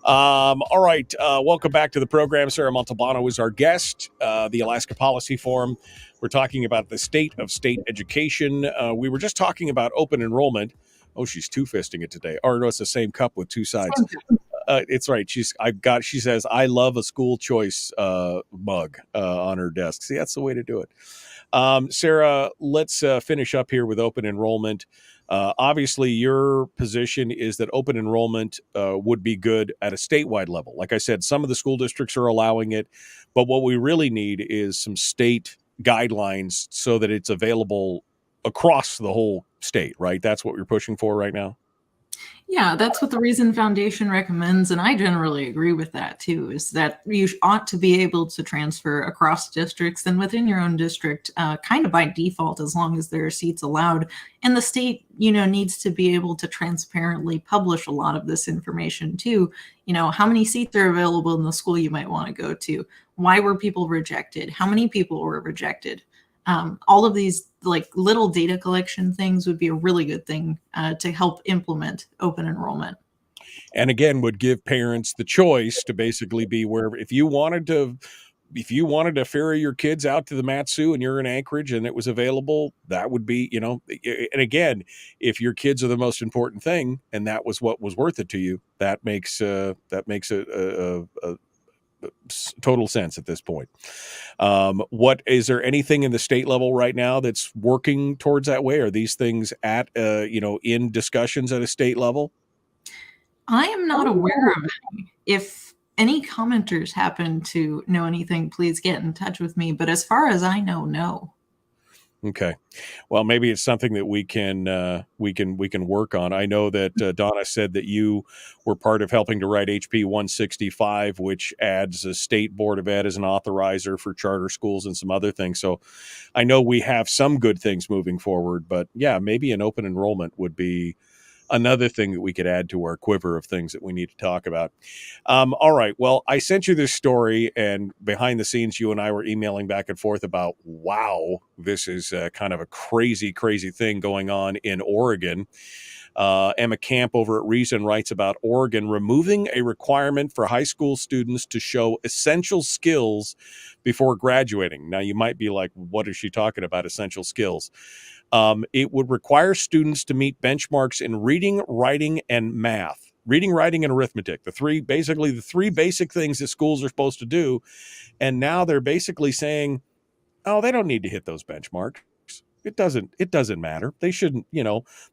All right. Welcome back to the program. Sarah Montalbano is our guest. The Alaska Policy Forum. We're talking about the state of state education. We were just talking about open enrollment. Oh, she's two-fisting it today. Or no, it's the same cup with two sides. It's right. She says, I love a school choice mug on her desk. See, that's the way to do it. Sarah, let's finish up here with open enrollment. Obviously, your position is that open enrollment would be good at a statewide level. Like I said, some of the school districts are allowing it, but what we really need is some state guidelines so that it's available across the whole state, right? That's what we're pushing for right now. Yeah, that's what the Reason Foundation recommends, and I generally agree with that too, is that you ought to be able to transfer across districts and within your own district kind of by default, as long as there are seats allowed. And the state, needs to be able to transparently publish a lot of this information too. How many seats are available in the school you might want to go to? Why were people rejected? How many people were rejected? All of these little data collection things would be a really good thing to help implement open enrollment. And again, would give parents the choice to basically be wherever, if you wanted to ferry your kids out to the Mat-Su and you're in Anchorage and it was available, that would be, and again, if your kids are the most important thing and that was what was worth it to you, that makes a total sense at this point. What is there anything in the state level right now that's working towards that way? Are these things at in discussions at a state level? I am not aware of any. If any commenters happen to know anything, please get in touch with me. But as far as I know, no. Okay. Well, maybe it's something that we can work on. I know that Donna said that you were part of helping to write HB 165, which adds a state board of ed as an authorizer for charter schools and some other things. So I know we have some good things moving forward, but yeah, maybe an open enrollment would be another thing that we could add to our quiver of things that we need to talk about. All right. Well, I sent you this story, and behind the scenes, you and I were emailing back and forth about, wow, this is kind of a crazy, crazy thing going on in Oregon. Emma Camp over at Reason writes about Oregon removing a requirement for high school students to show essential skills before graduating. Now, you might be like, what is she talking about, essential skills? It would require students to meet benchmarks in reading, writing, and math reading, writing, and arithmetic. Basically the three basic things that schools are supposed to do. And now they're basically saying, oh, they don't need to hit those benchmarks. It doesn't matter. They shouldn't,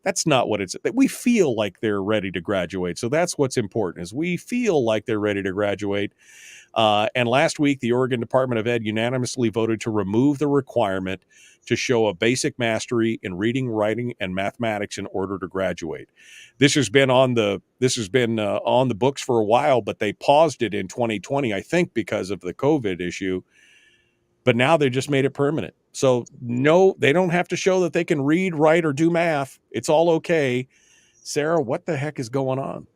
that's not what it's. We feel like they're ready to graduate. So that's what's important, is we feel like they're ready to graduate. And last week, the Oregon Department of Ed unanimously voted to remove the requirement to show a basic mastery in reading, writing, and mathematics in order to graduate. This has been on the books for a while, but they paused it in 2020, I think, because of the COVID issue. But now they just made it permanent. So no, they don't have to show that they can read, write, or do math. It's all okay. Sarah, what the heck is going on?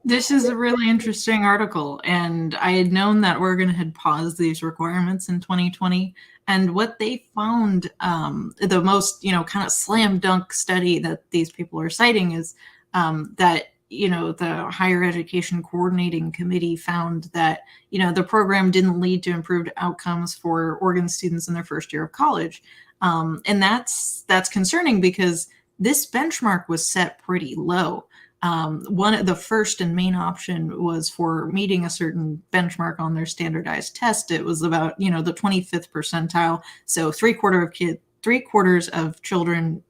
This is a really interesting article, and I had known that Oregon had paused these requirements in 2020. And what they found, the most, kind of slam dunk study that these people are citing is that, the Higher Education Coordinating Committee found that, the program didn't lead to improved outcomes for Oregon students in their first year of college. And that's concerning because this benchmark was set pretty low. The first and main option was for meeting a certain benchmark on their standardized test. It was about, the 25th percentile. So three quarters of children,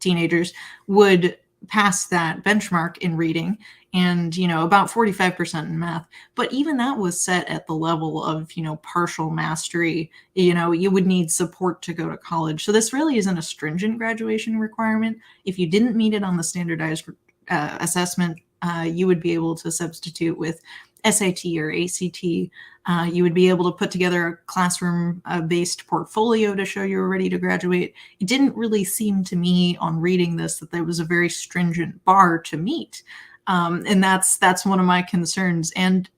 teenagers would pass that benchmark in reading, and, about 45% in math. But even that was set at the level of, partial mastery. You would need support to go to college. So this really isn't a stringent graduation requirement. If you didn't meet it on the standardized assessment, you would be able to substitute with SAT or ACT. You would be able to put together a classroom-based portfolio to show you were ready to graduate. It didn't really seem to me on reading this that there was a very stringent bar to meet. And that's one of my concerns. And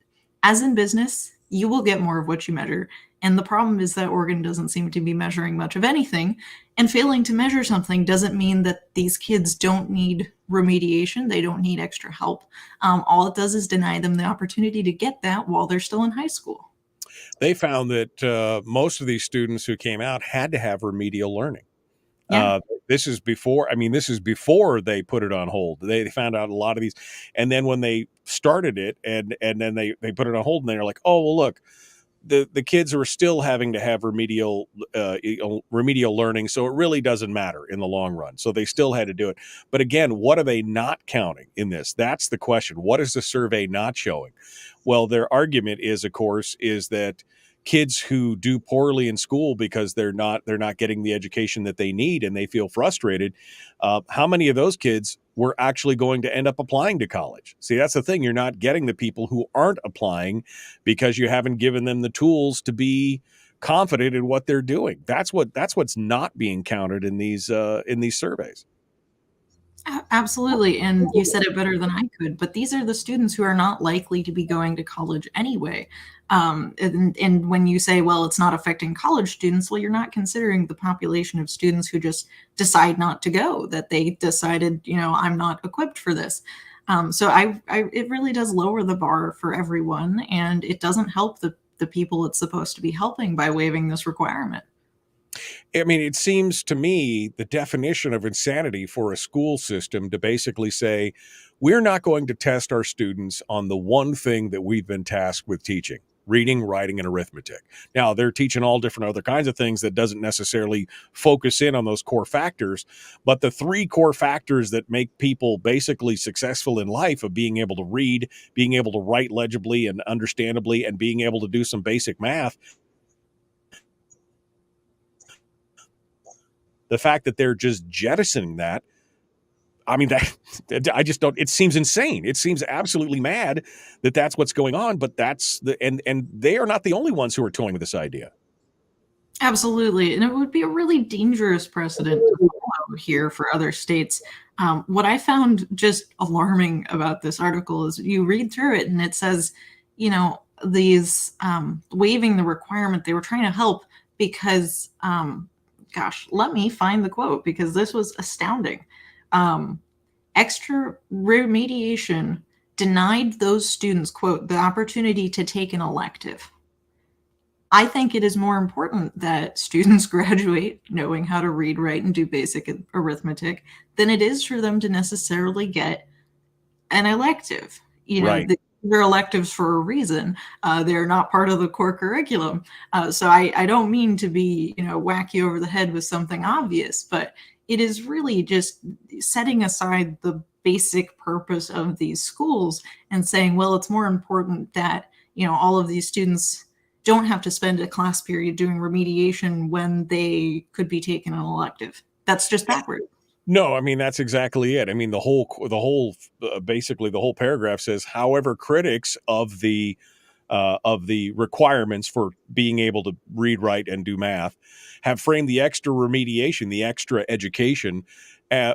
as in business, you will get more of what you measure. And the problem is that Oregon doesn't seem to be measuring much of anything. And failing to measure something doesn't mean that these kids don't need remediation. They don't need extra help. All it does is deny them the opportunity to get that while they're still in high school. They found that most of these students who came out had to have remedial learning. Yeah. This is before they put it on hold. They found out a lot of these. And then when they started it and then they put it on hold, and they're like, oh, well, look, the kids are still having to have remedial learning, so it really doesn't matter in the long run. So they still had to do it. But again, what are they not counting in this? That's the question. What is the survey not showing? Well, their argument is, of course, is that kids who do poorly in school because they're not getting the education that they need and they feel frustrated, how many of those kids were actually going to end up applying to college? See, that's the thing. You're not getting the people who aren't applying because you haven't given them the tools to be confident in what they're doing. That's what's not being counted in these surveys. Absolutely. And you said it better than I could, but these are the students who are not likely to be going to college anyway. And when you say, well, it's not affecting college students, well, you're not considering the population of students who just decide not to go, that they decided, I'm not equipped for this. So it really does lower the bar for everyone, and it doesn't help the people it's supposed to be helping by waiving this requirement. I mean, it seems to me the definition of insanity for a school system to basically say, we're not going to test our students on the one thing that we've been tasked with teaching: reading, writing, and arithmetic. Now, they're teaching all different other kinds of things that doesn't necessarily focus in on those core factors. But the three core factors that make people basically successful in life, of being able to read, being able to write legibly and understandably, and being able to do some basic math, the fact that they're just jettisoning that, I mean, I just don't, it seems insane. It seems absolutely mad that that's what's going on, but and they are not the only ones who are toying with this idea. Absolutely. And it would be a really dangerous precedent to follow here for other states. What I found just alarming about this article is you read through it and it says, these waiving the requirement, they were trying to help because, gosh, let me find the quote because this was astounding. Extra remediation denied those students, quote, the opportunity to take an elective. I think it is more important that students graduate knowing how to read, write, and do basic arithmetic than it is for them to necessarily get an elective. Right. They're electives for a reason. They're not part of the core curriculum. So I don't mean to be, whack you over the head with something obvious, but it is really just setting aside the basic purpose of these schools and saying, well, it's more important that, all of these students don't have to spend a class period doing remediation when they could be taking an elective. That's just backward. No, I mean, that's exactly it. I mean, basically the whole paragraph says, however, critics of the requirements for being able to read, write, and do math have framed the extra remediation, the extra education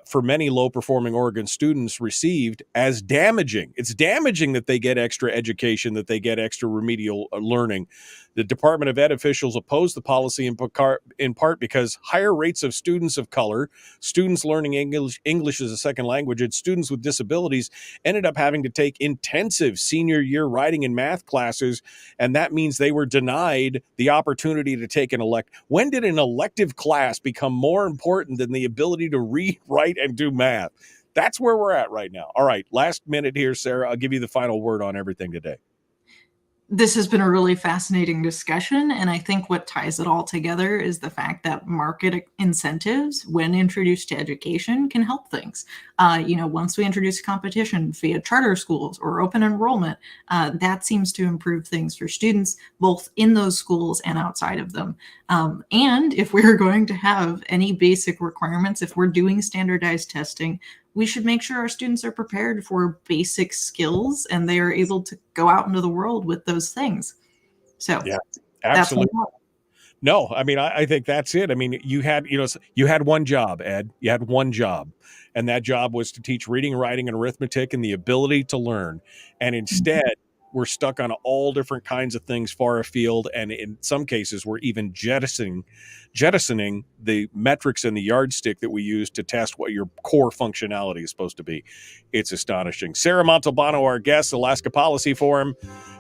for many low performing Oregon students received as damaging. It's damaging that they get extra education, that they get extra remedial learning. The Department of Ed officials opposed the policy in part because higher rates of students of color, students learning English as a second language, and students with disabilities ended up having to take intensive senior year writing and math classes, and that means they were denied the opportunity to take an When did an elective class become more important than the ability to read, write, and do math? That's where we're at right now. All right, last minute here, Sarah. I'll give you the final word on everything today. This has been a really fascinating discussion, and I think what ties it all together is the fact that market incentives, when introduced to education, can help things. Once we introduce competition via charter schools or open enrollment, that seems to improve things for students, both in those schools and outside of them. And if we're going to have any basic requirements, if we're doing standardized testing, we should make sure our students are prepared for basic skills and they are able to go out into the world with those things. So Yeah, that's absolutely. what No, I mean, I think that's it. I mean, you had one job, Ed. You had one job, and that job was to teach reading, writing, and arithmetic and the ability to learn. And instead, we're stuck on all different kinds of things far afield, and in some cases, we're even jettisoning the metrics and the yardstick that we use to test what your core functionality is supposed to be. It's astonishing. Sarah Montalbano, our guest, Alaska Policy Forum.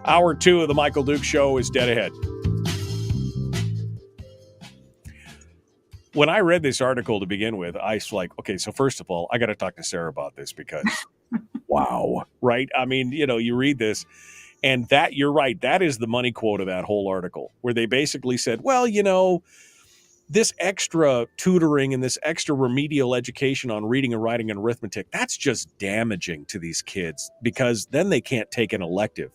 Hour 2 of the Michael Duke Show is dead ahead. When I read this article to begin with, I was like, okay, so first of all, I got to talk to Sarah about this because, wow, right? I mean, you read this and that you're right. That is the money quote of that whole article where they basically said, well, this extra tutoring and this extra remedial education on reading and writing and arithmetic, that's just damaging to these kids because then they can't take an elective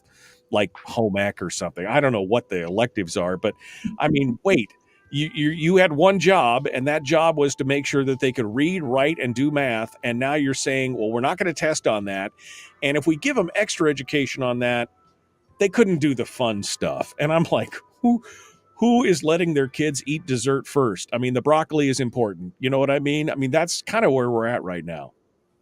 like home ec or something. I don't know what the electives are, but I mean, wait. You had one job, and that job was to make sure that they could read, write, and do math. And now you're saying, well, we're not going to test on that. And if we give them extra education on that, they couldn't do the fun stuff. And I'm like, who is letting their kids eat dessert first? I mean, the broccoli is important. You know what I mean? I mean, that's kind of where we're at right now.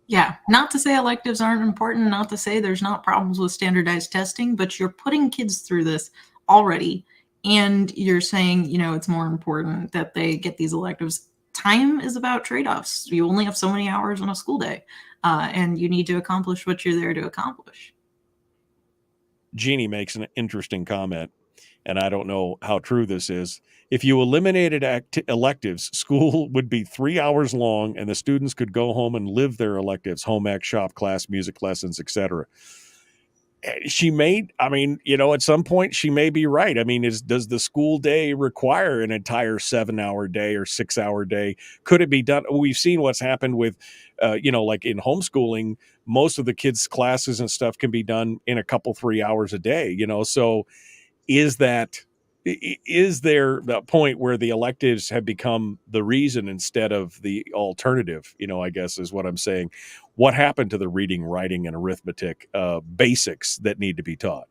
Yeah, not to say electives aren't important, not to say there's not problems with standardized testing, but you're putting kids through this already. And you're saying, it's more important that they get these electives. Time is about trade-offs. You only have so many hours on a school day, and you need to accomplish what you're there to accomplish. Jeannie makes an interesting comment, and I don't know how true this is. If you eliminated electives, school would be 3 hours long, and the students could go home and live their electives, home ec, shop class, music lessons, etc. At some point she may be right. I mean, does the school day require an entire 7-hour day or 6-hour day? Could it be done? We've seen what's happened with, like in homeschooling, most of the kids' classes and stuff can be done in a couple, 3 hours a day, so is there that point where the electives have become the reason instead of the alternative, I guess is what I'm saying. What happened to the reading, writing, and arithmetic basics that need to be taught?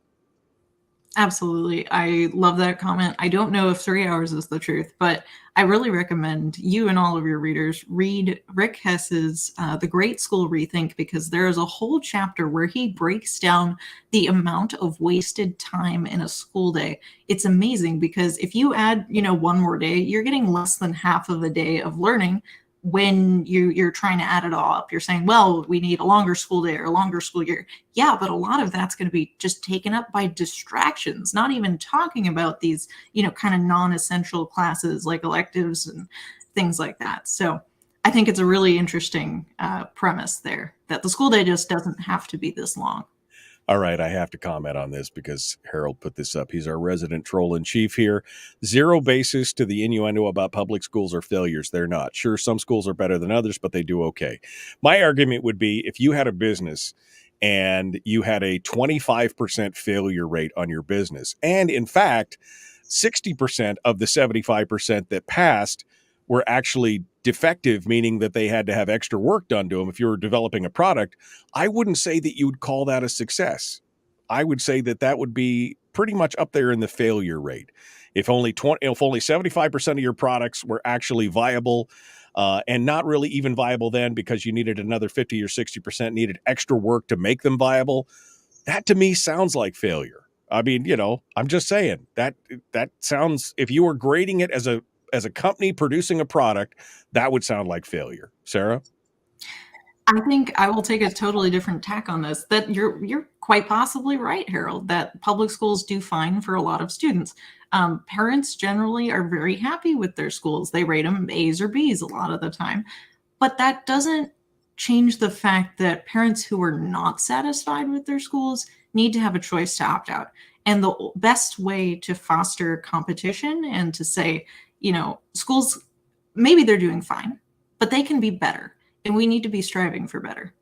Absolutely. I love that comment. I don't know if 3 hours is the truth, but I really recommend you and all of your readers read Rick Hess's The Great School Rethink, because there is a whole chapter where he breaks down the amount of wasted time in a school day. It's amazing because if you add, one more day, you're getting less than half of a day of learning. When you're trying to add it all up, you're saying, well, we need a longer school day or a longer school year. Yeah, but a lot of that's going to be just taken up by distractions, not even talking about these, kind of non-essential classes like electives and things like that. So I think it's a really interesting premise there, that the school day just doesn't have to be this long. All right, I have to comment on this because Harold put this up. He's our resident troll in chief here. Zero basis to the innuendo about public schools are failures. They're not. Sure, some schools are better than others, but they do okay. My argument would be if you had a business and you had a 25% failure rate on your business, and in fact, 60% of the 75% that passed were actually defective, meaning that they had to have extra work done to them. If you were developing a product, I wouldn't say that you would call that a success. I would say that that would be pretty much up there in the failure rate. If only 75% of your products were actually viable, and not really even viable then because you needed another 50 or 60% needed extra work to make them viable, that to me sounds like failure. I mean, I'm just saying that sounds, if you were grading it as a company producing a product, that would sound like failure. Sarah? I think I will take a totally different tack on this. That you're quite possibly right, Harold, that public schools do fine for a lot of students. Parents generally are very happy with their schools. They rate them A's or B's a lot of the time. But that doesn't change the fact that parents who are not satisfied with their schools need to have a choice to opt out. And the best way to foster competition and to say, schools, maybe they're doing fine, but they can be better. And we need to be striving for better.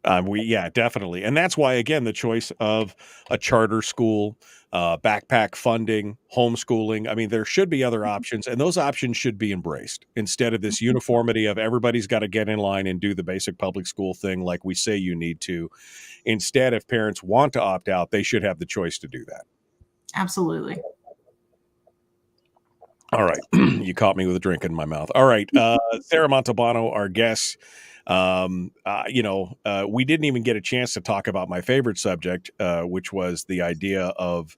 Yeah, definitely. And that's why, again, the choice of a charter school, backpack funding, homeschooling. I mean, there should be other options, and those options should be embraced instead of this uniformity of everybody's got to get in line and do the basic public school thing like we say you need to. Instead, if parents want to opt out, they should have the choice to do that. Absolutely. All right. You caught me with a drink in my mouth. All right. Sarah Montalbano, our guest. We didn't even get a chance to talk about my favorite subject, which was the idea of,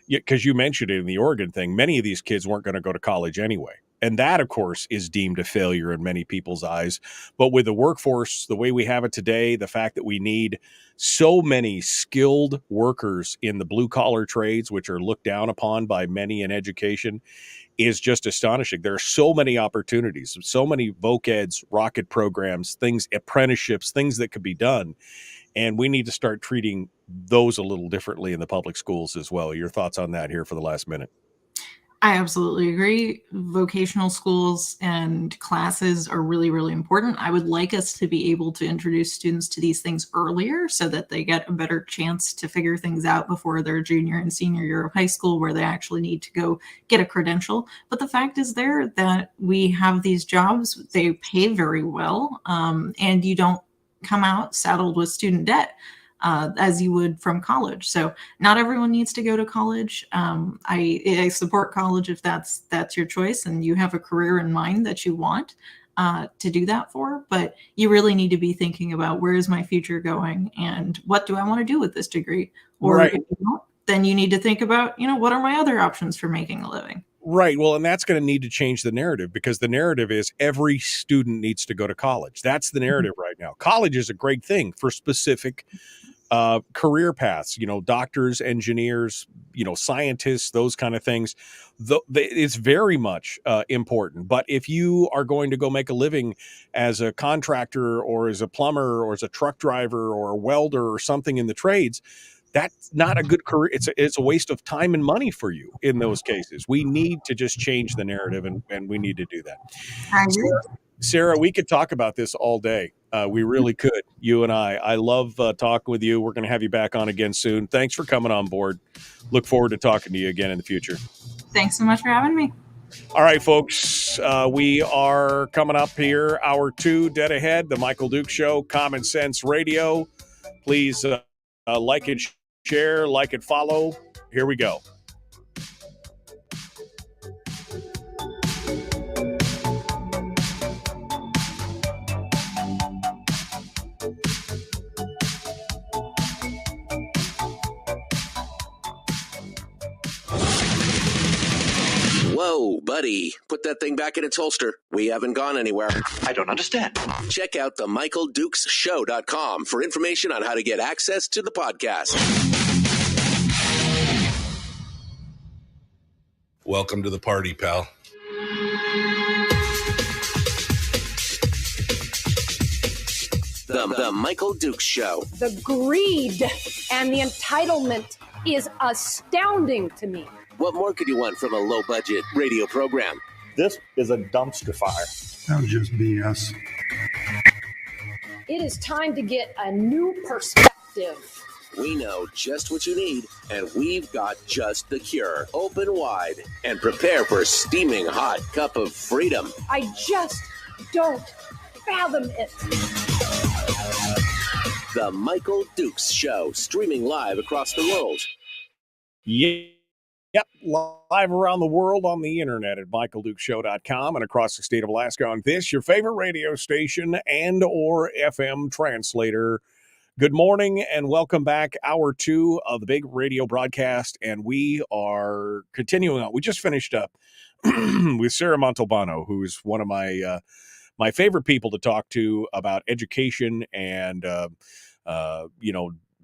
because you mentioned it in the Oregon thing, many of these kids weren't going to go to college anyway. And that, of course, is deemed a failure in many people's eyes. But with the workforce, the way we have it today, the fact that we need so many skilled workers in the blue collar trades, which are looked down upon by many in education, is just astonishing. There are so many opportunities, so many voc eds, rocket programs, things, apprenticeships, things that could be done. And we need to start treating those a little differently in the public schools as well. Your thoughts on that here for the last minute? I absolutely agree. Vocational schools and classes are really, really important. I would like us to be able to introduce students to these things earlier so that they get a better chance to figure things out before their junior and senior year of high school, where they actually need to go get a credential. But the fact is that we have these jobs, they pay very well, and you don't come out saddled with student debt. As you would from college. So not everyone needs to go to college. I support college if that's your choice and you have a career in mind that you want to do that for. But you really need to be thinking about, where is my future going and what do I want to do with this degree? Or right. If you don't, then you need to think about, what are my other options for making a living? Right. Well, and that's going to need to change the narrative, because the narrative is every student needs to go to college. That's the narrative right now. College is a great thing for specific career paths, doctors, engineers, scientists, those kind of things. It's very much important. But if you are going to go make a living as a contractor or as a plumber or as a truck driver or a welder or something in the trades, that's not a good career. It's a waste of time and money for you in those cases. We need to just change the narrative, and we need to do that. I agree. Sarah, we could talk about this all day. We really could, you and I. I love talking with you. We're going to have you back on again soon. Thanks for coming on board. Look forward to talking to you again in the future. Thanks so much for having me. All right, folks. We are coming up here. Hour 2, dead ahead. The Michael Duke Show, Common Sense Radio. Please like it, share, like it, follow. Here we go. Whoa, buddy. Put that thing back in its holster. We haven't gone anywhere. I don't understand. Check out the MichaelDukesShow.com for information on how to get access to the podcast. Welcome to the party, pal. The Michael Dukes Show. The greed and the entitlement is astounding to me. What more could you want from a low-budget radio program? This is a dumpster fire. That was just BS. It is time to get a new perspective. We know just what you need, and we've got just the cure. Open wide and prepare for a steaming hot cup of freedom. I just don't fathom it. The Michael Dukes Show, streaming live across the world. Yep, live around the world on the internet at michaeldukeshow.com and across the state of Alaska on this, your favorite radio station and or FM translator. Good morning and welcome back. Hour 2 of the big radio broadcast, and we are continuing on. We just finished up with Sarah Montalbano, who is one of my my favorite people to talk to about education and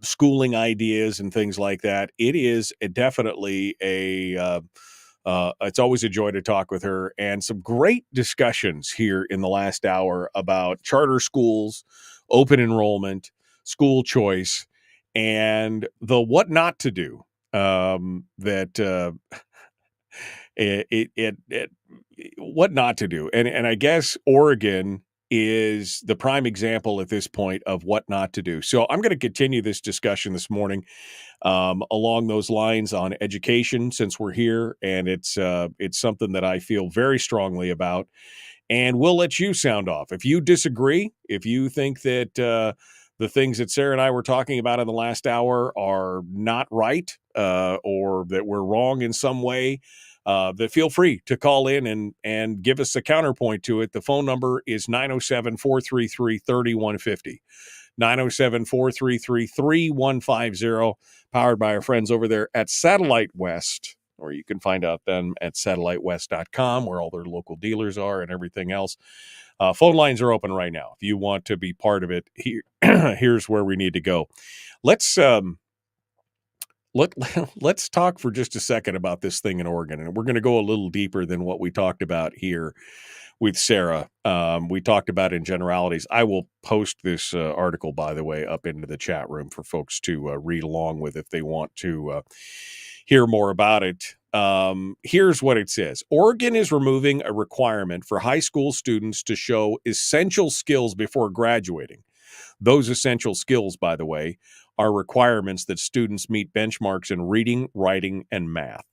schooling ideas and things like that. It is definitely it's always a joy to talk with her, and some great discussions here in the last hour about charter schools, open enrollment, school choice, and the what not to do. What not to do. And I guess Oregon is the prime example at this point of what not to do. So I'm going to continue this discussion this morning along those lines on education, since we're here, and it's something that I feel very strongly about, and we'll let you sound off. If you disagree, if you think that the things that Sarah and I were talking about in the last hour are not right, or that we're wrong in some way, that feel free to call in and give us a counterpoint to it. The phone number is 907-433-3150. 907-433-3150, powered by our friends over there at Satellite West, or you can find out them at satellitewest.com, where all their local dealers are and everything else. Phone lines are open right now. If you want to be part of it, here's where we need to go. Let's talk for just a second about this thing in Oregon, and we're going to go a little deeper than what we talked about here with Sarah. We talked about in generalities. I will post this article, by the way, up into the chat room for folks to read along with if they want to hear more about it. Here's what it says. Oregon is removing a requirement for high school students to show essential skills before graduating. Those essential skills, by the way, are requirements that students meet benchmarks in reading, writing, and math.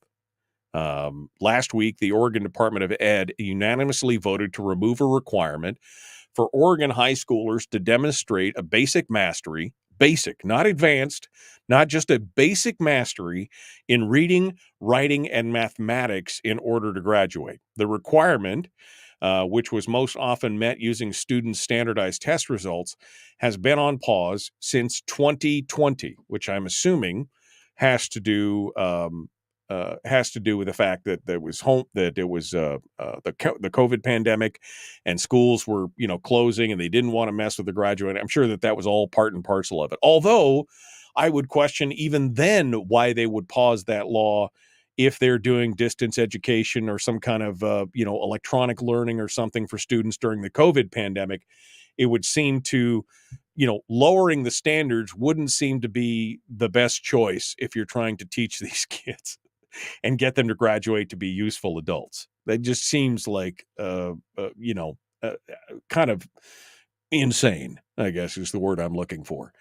Last week, the Oregon Department of Ed unanimously voted to remove a requirement for Oregon high schoolers to demonstrate a basic mastery, basic, not advanced, not just a basic mastery in reading, writing, and mathematics in order to graduate. The requirement, which was most often met using students' standardized test results, has been on pause since 2020, which I'm assuming has to do with the fact that there was the COVID pandemic, and schools were closing, and they didn't want to mess with the graduate. I'm sure that was all part and parcel of it. Although I would question even then why they would pause that law if they're doing distance education or some kind of electronic learning or something for students during the COVID pandemic. It would seem to lowering the standards wouldn't seem to be the best choice if you're trying to teach these kids and get them to graduate to be useful adults. That just seems like kind of insane, I guess is the word I'm looking for.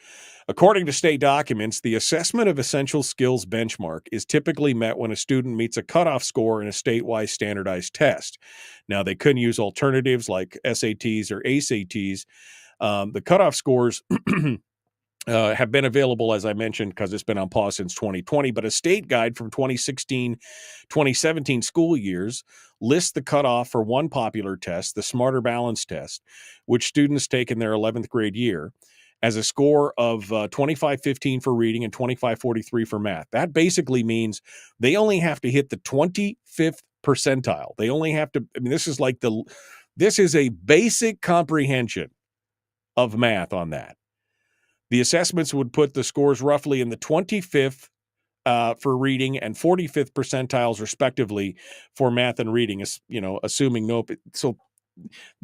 According to state documents, the assessment of essential skills benchmark is typically met when a student meets a cutoff score in a statewide standardized test. Now, they couldn't use alternatives like SATs or ACTs. The cutoff scores have been available, as I mentioned, because it's been on pause since 2020, but a state guide from 2016-2017 school years lists the cutoff for one popular test, the Smarter Balance test, which students take in their 11th grade year, as a score of 2515 for reading and 2543 for math. That basically means they only have to hit the 25th percentile. They only have to, this is a basic comprehension of math on that. The assessments would put the scores roughly in the 25th for reading and 45th percentiles, respectively, for math and reading, assuming no. So,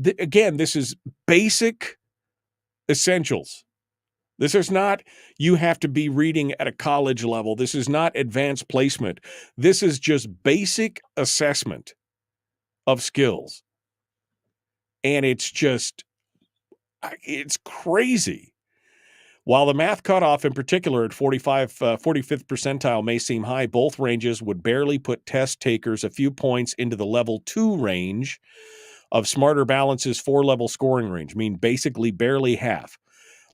again, this is basic essentials. This is not you have to be reading at a college level. This is not advanced placement. This is just basic assessment of skills. And it's crazy. While the math cutoff in particular at 45th percentile may seem high, both ranges would barely put test takers a few points into the level 2 range of Smarter Balance's 4-level scoring range, basically barely half.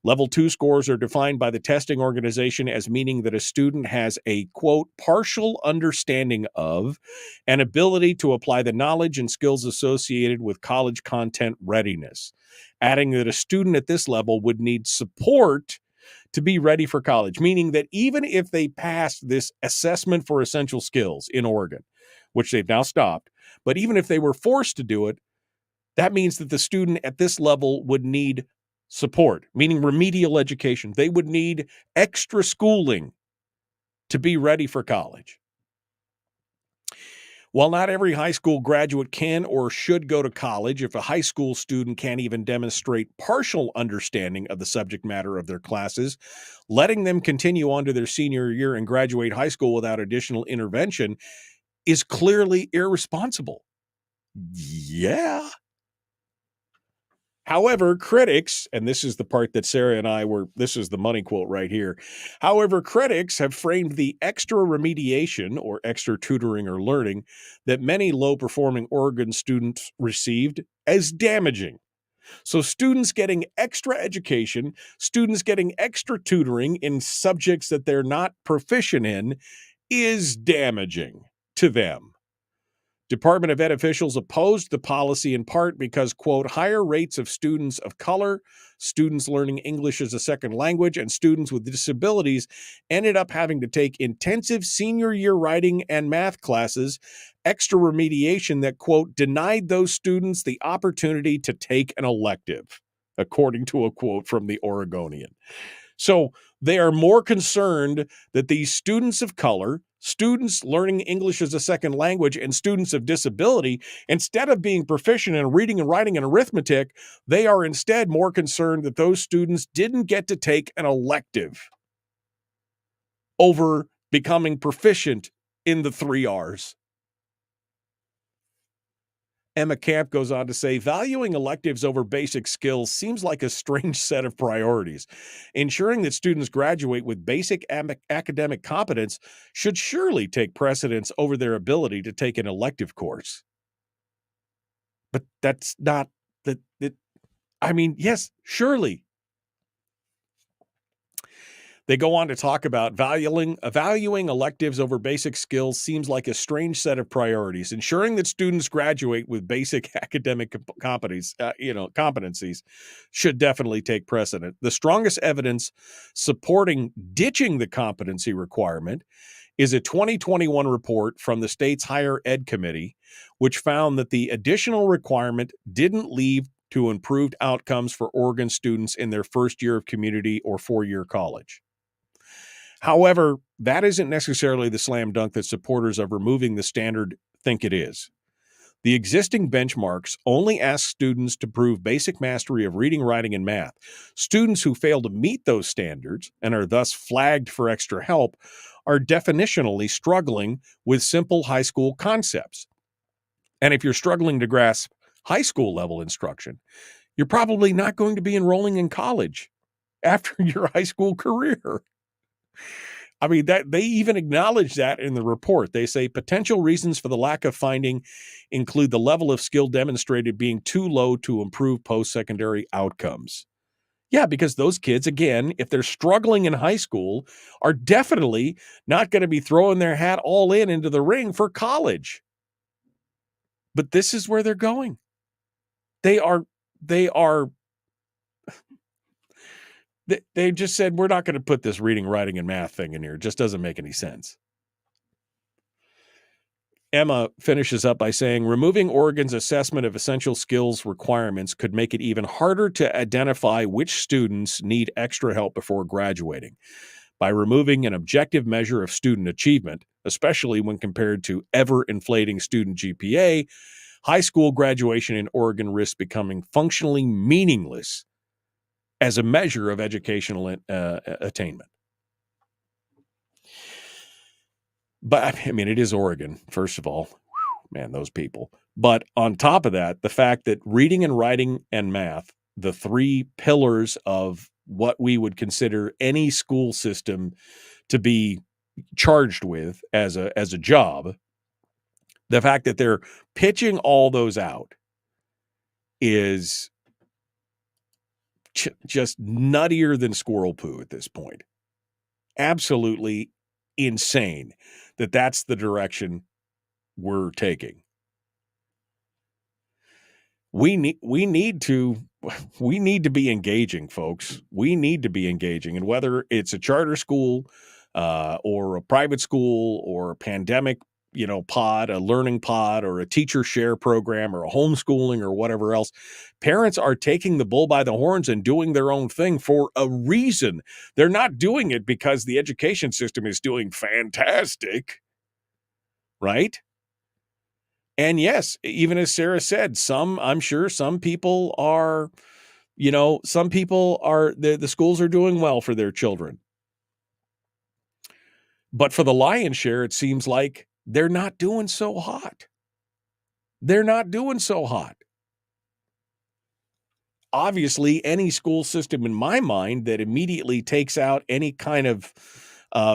Level 2 scores are defined by the testing organization as meaning that a student has a, quote, partial understanding of and ability to apply the knowledge and skills associated with college content readiness, adding that a student at this level would need support to be ready for college, meaning that even if they passed this assessment for essential skills in Oregon, which they've now stopped, but even if they were forced to do it, that means that the student at this level would need support, meaning remedial education. They would need extra schooling to be ready for college. While not every high school graduate can or should go to college, if a high school student can't even demonstrate partial understanding of the subject matter of their classes, letting them continue on to their senior year and graduate high school without additional intervention is clearly irresponsible. Yeah. However, critics, and this is the part that Sarah and I this is the money quote right here. However, critics have framed the extra remediation or extra tutoring or learning that many low-performing Oregon students received as damaging. So students getting extra education, students getting extra tutoring in subjects that they're not proficient in is damaging to them. Department of Ed officials opposed the policy in part because, quote, higher rates of students of color, students learning English as a second language, and students with disabilities ended up having to take intensive senior year writing and math classes, extra remediation that, quote, denied those students the opportunity to take an elective, according to a quote from the Oregonian. So they are more concerned that these students of color, students learning English as a second language, and students of disability, instead of being proficient in reading and writing and arithmetic, they are instead more concerned that those students didn't get to take an elective over becoming proficient in the 3 R's. Emma Camp goes on to say, valuing electives over basic skills seems like a strange set of priorities. Ensuring that students graduate with basic academic competence should surely take precedence over their ability to take an elective course. But that's not yes, surely. They go on to talk about valuing electives over basic skills seems like a strange set of priorities. Ensuring that students graduate with basic academic competencies should definitely take precedent. The strongest evidence supporting ditching the competency requirement is a 2021 report from the state's higher ed committee, which found that the additional requirement didn't lead to improved outcomes for Oregon students in their first year of community or 4-year college. However, that isn't necessarily the slam dunk that supporters of removing the standard think it is. The existing benchmarks only ask students to prove basic mastery of reading, writing, and math. Students who fail to meet those standards and are thus flagged for extra help are definitionally struggling with simple high school concepts. And if you're struggling to grasp high school level instruction, you're probably not going to be enrolling in college after your high school career. That they even acknowledge that in the report. They say potential reasons for the lack of funding include the level of skill demonstrated being too low to improve post-secondary outcomes. Yeah, because those kids, again, if they're struggling in high school, are definitely not going to be throwing their hat all into the ring for college. But this is where they're going. They just said, we're not going to put this reading, writing, and math thing in here. It just doesn't make any sense. Emma finishes up by saying, removing Oregon's assessment of essential skills requirements could make it even harder to identify which students need extra help before graduating. By removing an objective measure of student achievement, especially when compared to ever-inflating student GPA, high school graduation in Oregon risks becoming functionally meaningless as a measure of educational attainment. But I mean, it is Oregon, first of all. Man, those people. But on top of that, the fact that reading and writing and math, the three pillars of what we would consider any school system to be charged with as a job, the fact that they're pitching all those out is just nuttier than squirrel poo at this point. Absolutely insane that that's the direction we're taking. We need to be engaging, folks. We need to be engaging, and whether it's a charter school or a private school or a pandemic, pod, a learning pod, or a teacher share program, or a homeschooling, or whatever else, parents are taking the bull by the horns and doing their own thing for a reason. They're not doing it because the education system is doing fantastic, right? And yes, even as Sarah said, I'm sure some people are, the schools are doing well for their children. But for the lion's share, it seems like they're not doing so hot. They're not doing so hot. Obviously, any school system in my mind that immediately takes out any kind of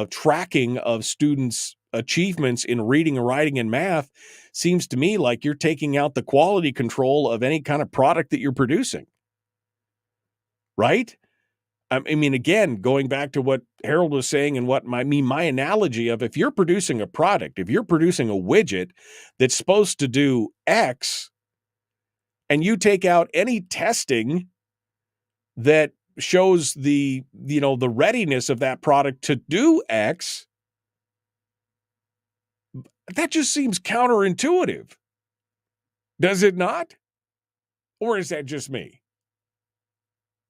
tracking of students' achievements in reading and writing and math seems to me like you're taking out the quality control of any kind of product that you're producing. Right? I mean, again, going back to what Harold was saying and my analogy of, if you're producing a product, if you're producing a widget that's supposed to do X, and you take out any testing that shows the readiness of that product to do X, that just seems counterintuitive. Does it not? Or is that just me?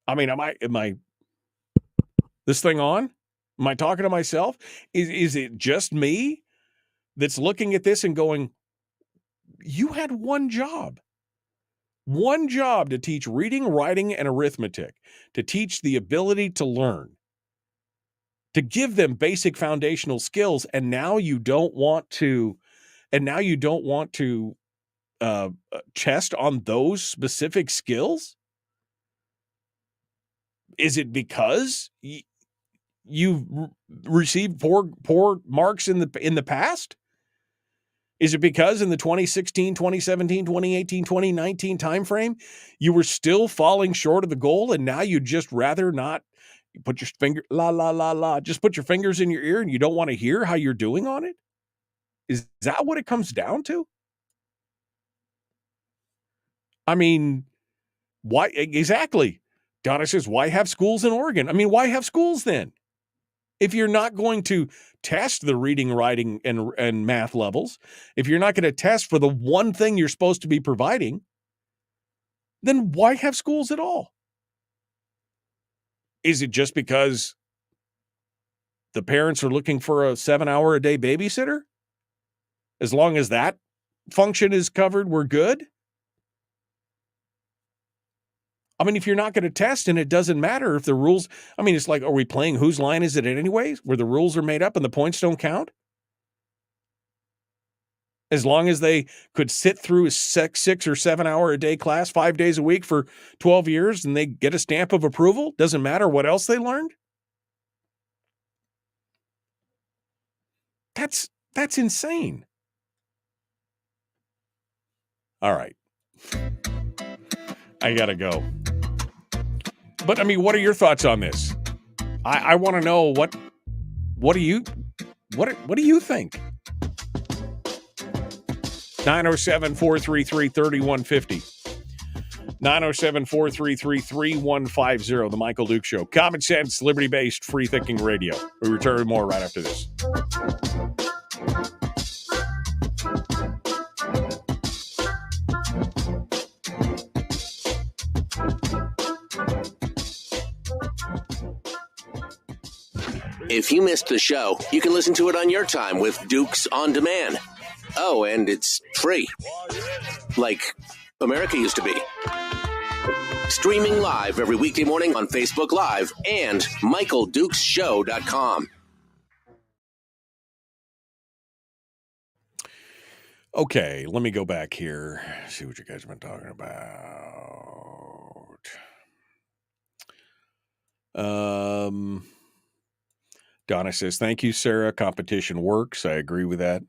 I mean, am I this thing on? Am I talking to myself? Is it just me that's looking at this and going, you had one job to teach reading, writing, and arithmetic, to teach the ability to learn, to give them basic foundational skills, and now you don't want to test on those specific skills? Is it because you've received poor marks in the past? Is it because in the 2016, 2017, 2018, 2019 timeframe, you were still falling short of the goal, and now you'd just rather not put your finger, just put your fingers in your ear, and you don't want to hear how you're doing on it? Is that what it comes down to? I mean, why exactly? Donna says, why have schools in Oregon? I mean, why have schools then? If you're not going to test the reading, writing, and math levels, if you're not going to test for the one thing you're supposed to be providing, then why have schools at all? Is it just because the parents are looking for a 7-hour-a-day babysitter? As long as that function is covered, we're good? I mean, if you're not going to test, and it doesn't matter if the rules, I mean, it's like, are we playing whose line is it anyways, where the rules are made up and the points don't count? As long as they could sit through a 6 or 7 hour a day class 5 days a week for 12 years and they get a stamp of approval, doesn't matter what else they learned? That's insane. All right. I gotta go. But I mean, what are your thoughts on this? I want to know what do you think? 907-433-3150. 907-433-3150. The Michael Duke Show. Common sense, liberty-based, free-thinking radio. We return with more right after this. If you missed the show, you can listen to it on your time with Dukes On Demand. Oh, and it's free. Like America used to be. Streaming live every weekday morning on Facebook Live and MichaelDukesShow.com. Okay, let me go back here. See what you guys have been talking about. Donna says, thank you, Sarah. Competition works. I agree with that.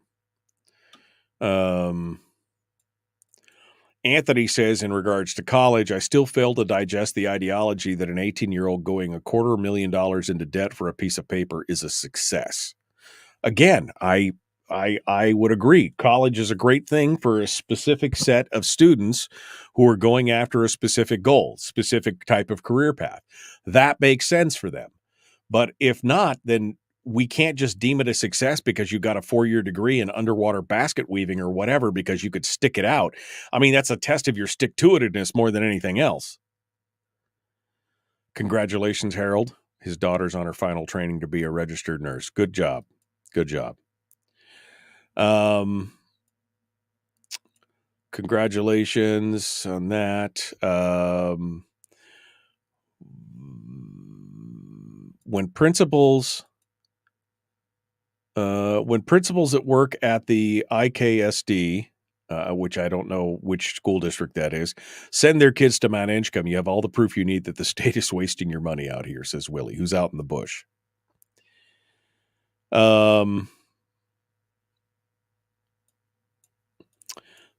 Anthony says, in regards to college, I still fail to digest the ideology that an 18-year-old going $250,000 into debt for a piece of paper is a success. Again, I would agree. College is a great thing for a specific set of students who are going after a specific goal, specific type of career path. That makes sense for them. But if not, then we can't just deem it a success because you got a 4-year degree in underwater basket weaving or whatever because you could stick it out. I mean, that's a test of your stick-to-itiveness more than anything else. Congratulations, Harold. His daughter's on her final training to be a registered nurse. Good job. Good job. Congratulations on that. When principals at work at the IKSD, which I don't know which school district that is, send their kids to Mount Edgecombe, you have all the proof you need that the state is wasting your money out here, says Willie, who's out in the bush.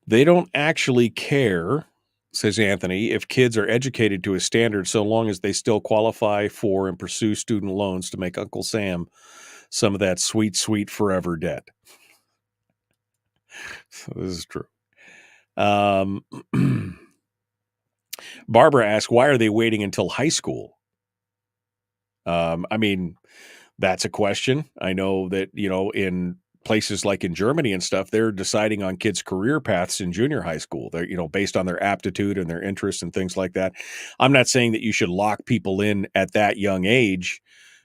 They don't actually care, says Anthony, if kids are educated to a standard so long as they still qualify for and pursue student loans to make Uncle Sam some of that sweet, sweet forever debt. So this is true. Barbara asked, why are they waiting until high school? I mean, that's a question. I know that, in places like in Germany and stuff, they're deciding on kids' career paths in junior high school. They're, based on their aptitude and their interests and things like that. I'm not saying that you should lock people in at that young age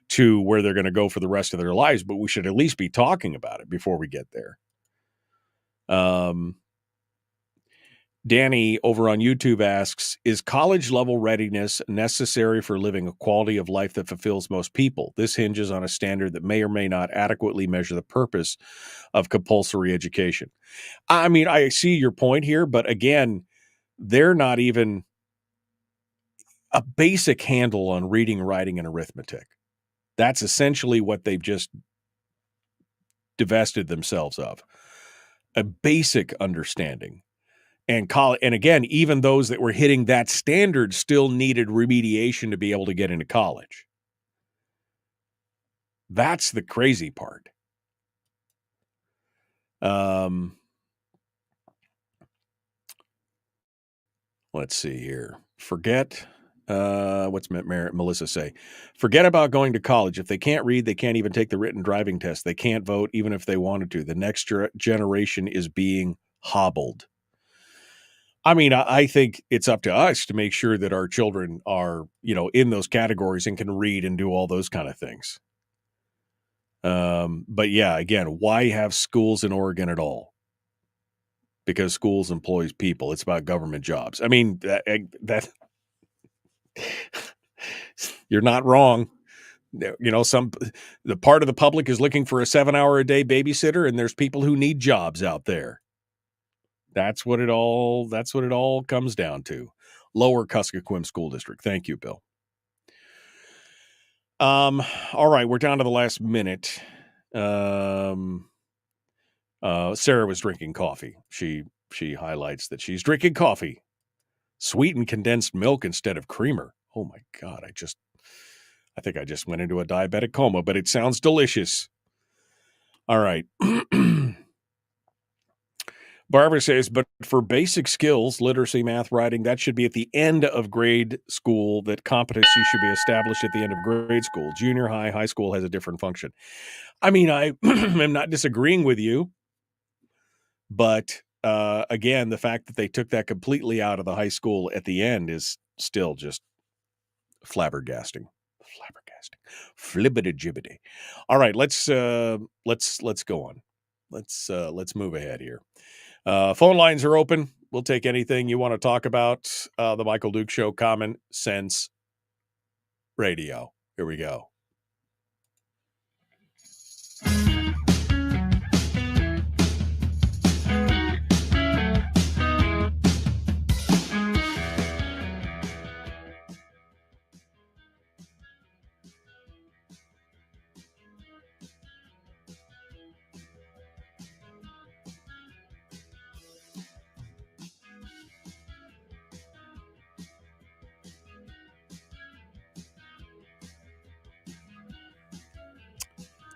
to where they're going to go for the rest of their lives, but we should at least be talking about it before we get there. Danny over on YouTube asks, is college level readiness necessary for living a quality of life that fulfills most people? This hinges on a standard that may or may not adequately measure the purpose of compulsory education. I mean, I see your point here, but again, they're not even a basic handle on reading, writing, and arithmetic. That's essentially what they've just divested themselves of. A basic understanding. And again, even those that were hitting that standard still needed remediation to be able to get into college. That's the crazy part. Let's see here. Forget, what's Melissa say? Forget about going to college. If they can't read, they can't even take the written driving test. They can't vote even if they wanted to. The next generation is being hobbled. I mean, I think it's up to us to make sure that our children are, in those categories and can read and do all those kind of things. But yeah, again, why have schools in Oregon at all? Because schools employs people. It's about government jobs. I mean, that you're not wrong. The part of the public is looking for a 7-hour-a-day babysitter, and there's people who need jobs out there. That's what it all comes down to. Lower Kuskokwim School District. Thank you, Bill. All right, we're down to the last minute. Sarah was drinking coffee. She highlights that she's drinking coffee. Sweetened condensed milk instead of creamer. Oh my God, I think I just went into a diabetic coma, but it sounds delicious. All right. Barbara says, but for basic skills, literacy, math, writing, that should be at the end of grade school. That competency should be established at the end of grade school. Junior high, high school has a different function. I mean, I am not disagreeing with you, but again, the fact that they took that completely out of the high school at the end is still just flabbergasting. Flibbity-jibbity. All right, let's go on. Let's move ahead here. Phone lines are open. We'll take anything you want to talk about. The Michael Duke Show, Common Sense Radio. Here we go.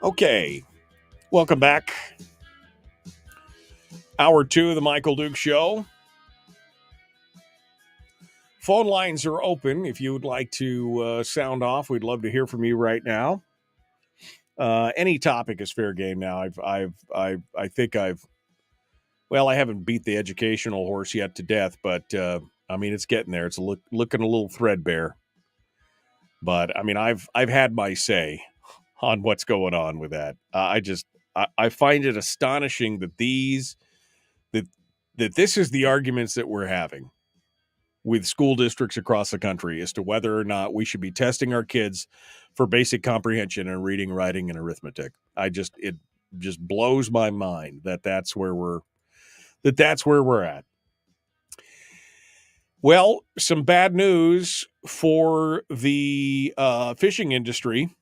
Okay, welcome back. Hour 2 of the Michael Duke Show. Phone lines are open. If you would like to sound off, we'd love to hear from you right now. Any topic is fair game now. I haven't beat the educational horse yet to death, but it's getting there. It's looking a little threadbare. But I've had my say on what's going on with that. I find it astonishing that this is the arguments that we're having with school districts across the country as to whether or not we should be testing our kids for basic comprehension in reading, writing, and arithmetic. It just blows my mind that's where we're at. Well, some bad news for the fishing industry.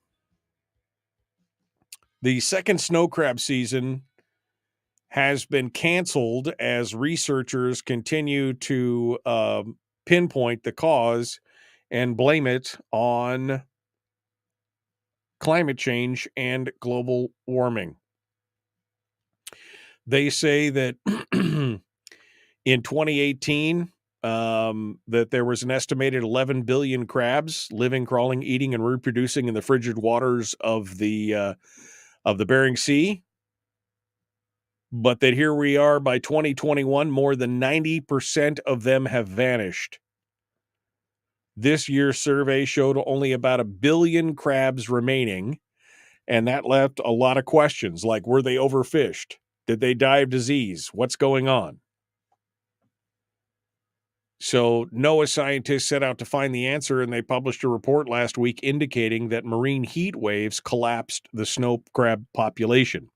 The second snow crab season has been canceled as researchers continue to pinpoint the cause and blame it on climate change and global warming. They say that in 2018, that there was an estimated 11 billion crabs living, crawling, eating, and reproducing in the frigid waters of the Bering Sea. But that here we are by 2021, more than 90% of them have vanished. This year's survey showed only about 1 billion crabs remaining, and that left a lot of questions like, were they overfished? Did they die of disease? What's going on? So NOAA scientists set out to find the answer, and they published a report last week indicating that marine heat waves collapsed the snow crab population.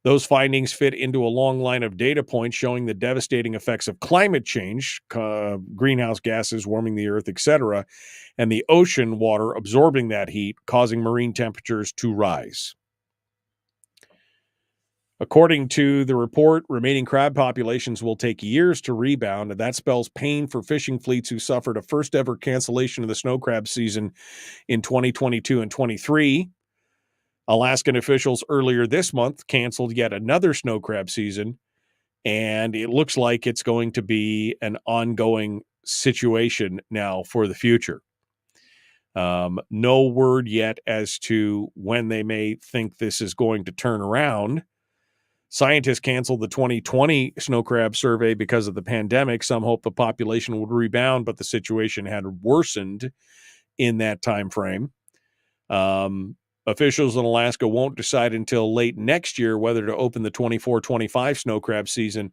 Those findings fit into a long line of data points showing the devastating effects of climate change, greenhouse gases warming the earth, etc., and the ocean water absorbing that heat, causing marine temperatures to rise. According to the report, remaining crab populations will take years to rebound, and that spells pain for fishing fleets who suffered a first-ever cancellation of the snow crab season in 2022 and 23. Alaskan officials earlier this month canceled yet another snow crab season, and it looks like it's going to be an ongoing situation now for the future. No word yet as to when they may think this is going to turn around. Scientists canceled the 2020 snow crab survey because of the pandemic. Some hope the population would rebound, but the situation had worsened in that time frame. Officials in Alaska won't decide until late next year whether to open the 24-25 snow crab season.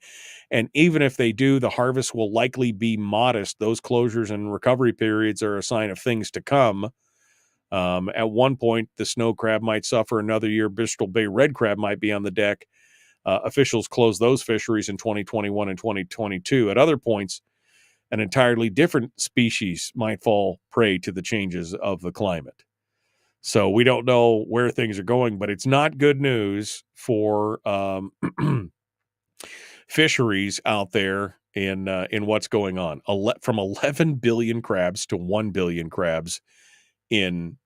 And even if they do, the harvest will likely be modest. Those closures and recovery periods are a sign of things to come. At one point, the snow crab might suffer. Another year, Bristol Bay red crab might be on the deck. Officials closed those fisheries in 2021 and 2022. At other points, an entirely different species might fall prey to the changes of the climate. So we don't know where things are going, but it's not good news for fisheries out there in what's going on. From 11 billion crabs to 1 billion crabs in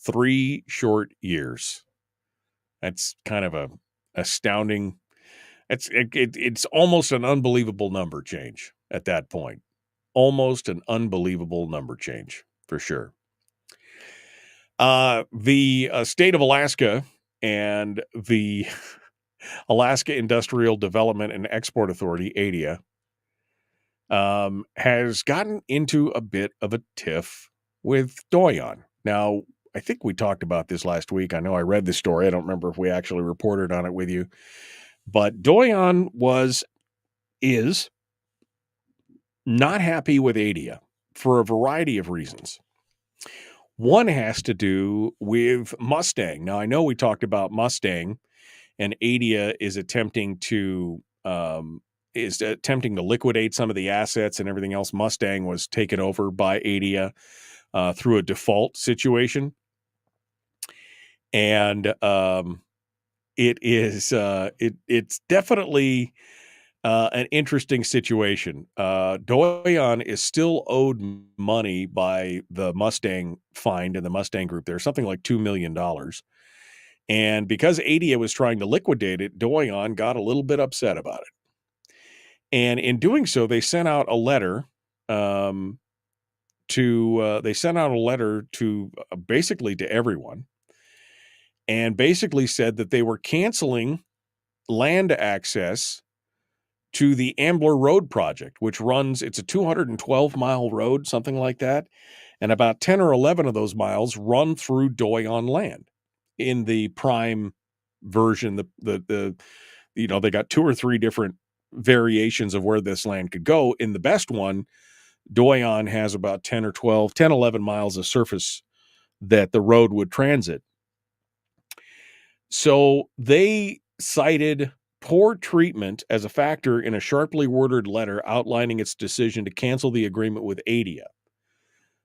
3 short years. That's kind of a astounding. It's almost an unbelievable number change at that point. Almost an unbelievable number change for sure. The state of Alaska and the Alaska Industrial Development and Export Authority, ADIA, has gotten into a bit of a tiff with Doyon. Now, I think we talked about this last week. I know I read the story. I don't remember if we actually reported on it with you. But Doyon is not happy with ADIA for a variety of reasons. One has to do with Mustang. Now, I know we talked about Mustang, and ADIA is attempting to liquidate some of the assets and everything else. Mustang was taken over by ADIA through a default situation, and it's definitely an interesting situation. Doyon is still owed money by the Mustang find and the Mustang Group. There's something like $2 million. And because ADIA was trying to liquidate it, Doyon got a little bit upset about it. And in doing so, they sent out a letter to basically to everyone, and basically said that they were canceling land access to the Ambler Road project, which it's a 212-mile road, something like that, and about 10 or 11 of those miles run through Doyon land. In the prime version, they got 2 or 3 different variations of where this land could go. In the best one, Doyon has about 11 miles of surface that the road would transit. So they cited poor treatment as a factor in a sharply worded letter outlining its decision to cancel the agreement with ADIA.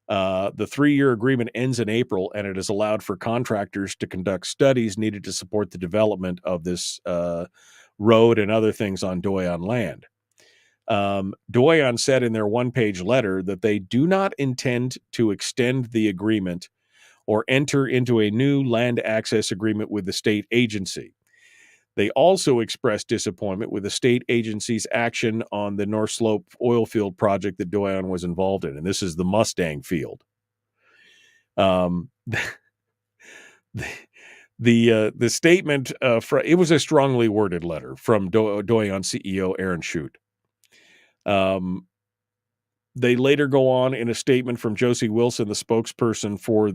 The 3-year agreement ends in April, and it has allowed for contractors to conduct studies needed to support the development of this road and other things on Doyon land. Doyon said in their one-page letter that they do not intend to extend the agreement or enter into a new land access agreement with the state agency. They also expressed disappointment with the state agency's action on the North Slope oil field project that Doyon was involved in, and this is the Mustang field. The statement, it was a strongly worded letter from Doyon CEO Aaron Shute. They later go on in a statement from Josie Wilson, the spokesperson for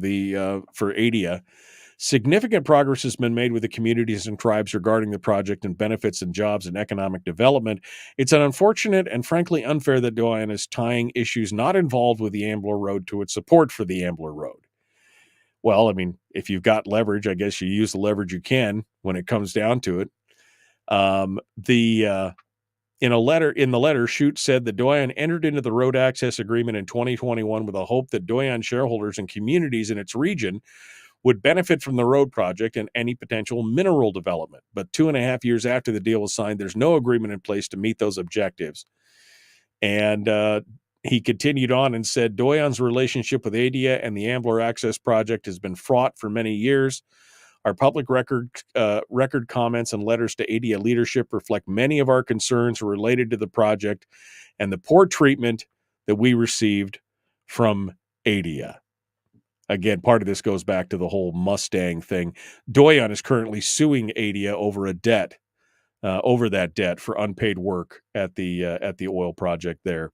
ADIA. Significant progress has been made with the communities and tribes regarding the project and benefits and jobs and economic development. It's an unfortunate and frankly unfair that Doyon is tying issues not involved with the Ambler Road to its support for the Ambler Road. Well, I mean, if you've got leverage, I guess you use the leverage you can when it comes down to it. In the letter, Shute said that Doyon entered into the road access agreement in 2021 with a hope that Doyon shareholders and communities in its region would benefit from the road project and any potential mineral development. But 2.5 years after the deal was signed, there's no agreement in place to meet those objectives. And he continued on and said, Doyon's relationship with ADIA and the Ambler Access Project has been fraught for many years. Our public record comments and letters to ADIA leadership reflect many of our concerns related to the project and the poor treatment that we received from ADIA. Again, part of this goes back to the whole Mustang thing. Doyon is currently suing ADIA over that debt for unpaid work at the oil project there.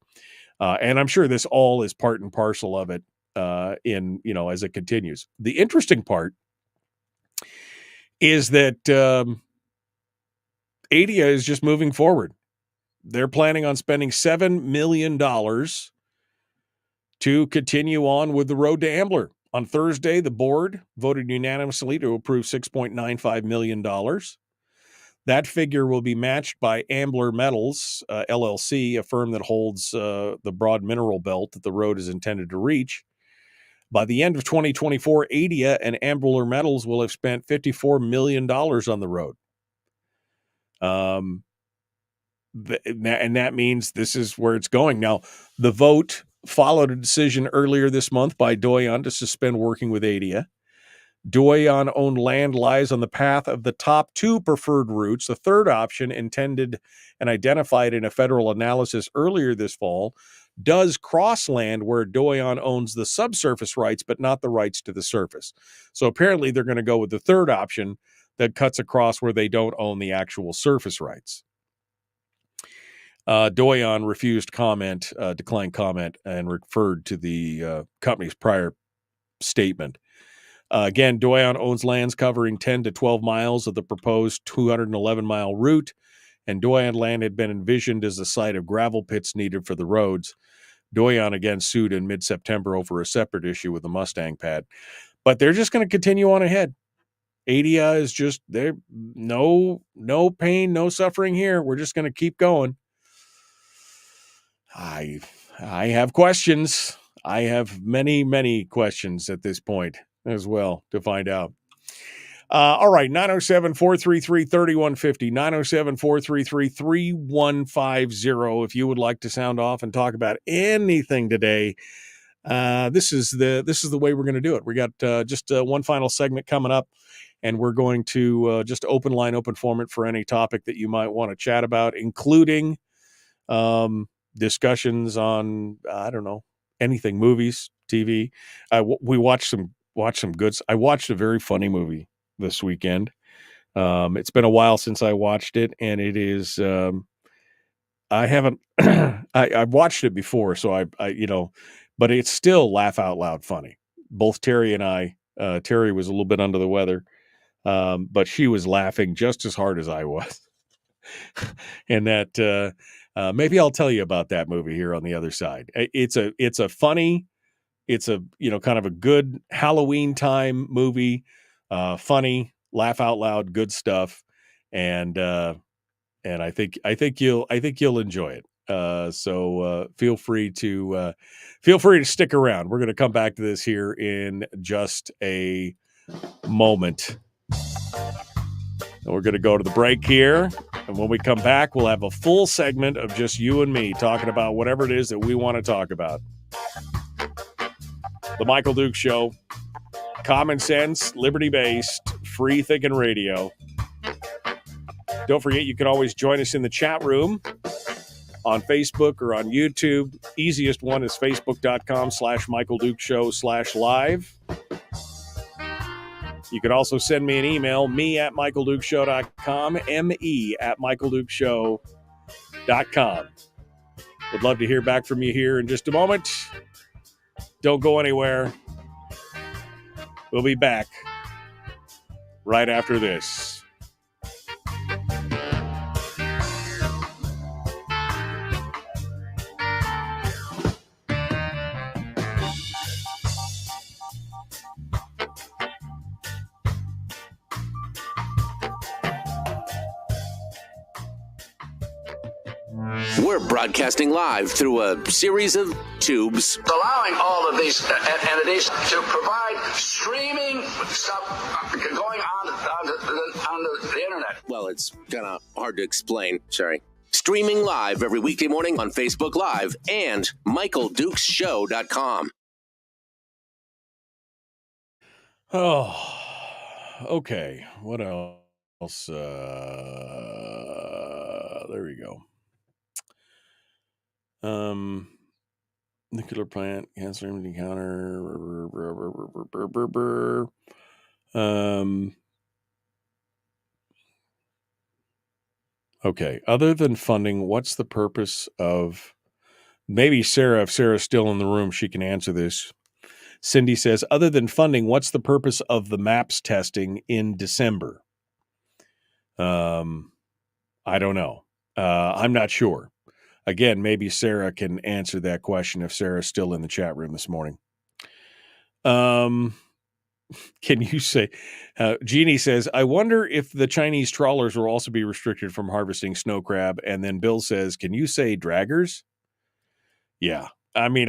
And I'm sure this all is part and parcel of it as it continues. The interesting part is that ADIA is just moving forward. They're planning on spending $7 million to continue on with the road to Ambler. On Thursday, the board voted unanimously to approve $6.95 million. That figure will be matched by Ambler Metals, LLC, a firm that holds the broad mineral belt that the road is intended to reach. By the end of 2024, ADIA and Ambler Metals will have spent $54 million on the road. And that means this is where it's going. Now, the vote followed a decision earlier this month by Doyon to suspend working with ADIA. Doyon-owned land lies on the path of the top 2 preferred routes. The third option, intended and identified in a federal analysis earlier this fall, does cross land where Doyon owns the subsurface rights, but not the rights to the surface. So apparently they're going to go with the third option that cuts across where they don't own the actual surface rights. Doyon declined comment, and referred to the company's prior statement. Again, Doyon owns lands covering 10 to 12 miles of the proposed 211-mile route. and Doyon land had been envisioned as the site of gravel pits needed for the roads. Doyon again sued in mid-September over a separate issue with the Mustang pad. But they're just going to continue on ahead. ADIA is just there. No pain, no suffering here. We're just going to keep going. I have questions. I have many questions at this point as well to find out. All right, 907-433-3150, 907-433-3150. If you would like to sound off and talk about anything today, this is the way we're going to do it. We got just one final segment coming up, and we're going to just open format for any topic that you might want to chat about, including discussions on, I don't know, anything, movies, TV. We watched some goods. I watched a very funny movie this weekend. It's been a while since I watched it, and it is I haven't I've watched it before, so I but it's still laugh out loud funny. Both Terry and I, Terry was a little bit under the weather, but she was laughing just as hard as I was. And that maybe I'll tell you about that movie here on the other side. It's a funny, it's a kind of a good Halloween time movie, funny, laugh out loud, good stuff, and I think you'll enjoy it. So feel free to stick around. We're going to come back to this here in just a moment. And we're going to go to the break here. And when we come back, we'll have a full segment of just you and me talking about whatever it is that we want to talk about. The Michael Duke Show. Common sense, liberty-based, free-thinking radio. Don't forget, you can always join us in the chat room on Facebook or on YouTube. Easiest one is facebook.com/MichaelDukeShow/live. You can also send me an email, me@MichaelDukeShow.com, me@MichaelDukeShow.com. Would love to hear back from you here in just a moment. Don't go anywhere. We'll be back right after this. We're broadcasting live through a series of tubes. Allowing all of these entities to provide streaming stuff going on the internet. Well, it's kind of hard to explain. Sorry. Streaming live every weekday morning on Facebook Live and MichaelDukesShow.com. Oh, okay. What else? There we go. Nuclear plant, cancer encounter. Okay. Other than funding, what's the purpose of? Maybe Sarah, if Sarah's still in the room, she can answer this. Cindy says, other than funding, what's the purpose of the MAPS testing in December? I don't know. I'm not sure. Again, maybe Sarah can answer that question if Sarah's still in the chat room this morning. Can you say, Jeannie says, I wonder if the Chinese trawlers will also be restricted from harvesting snow crab. And then Bill says, can you say draggers? Yeah. I mean,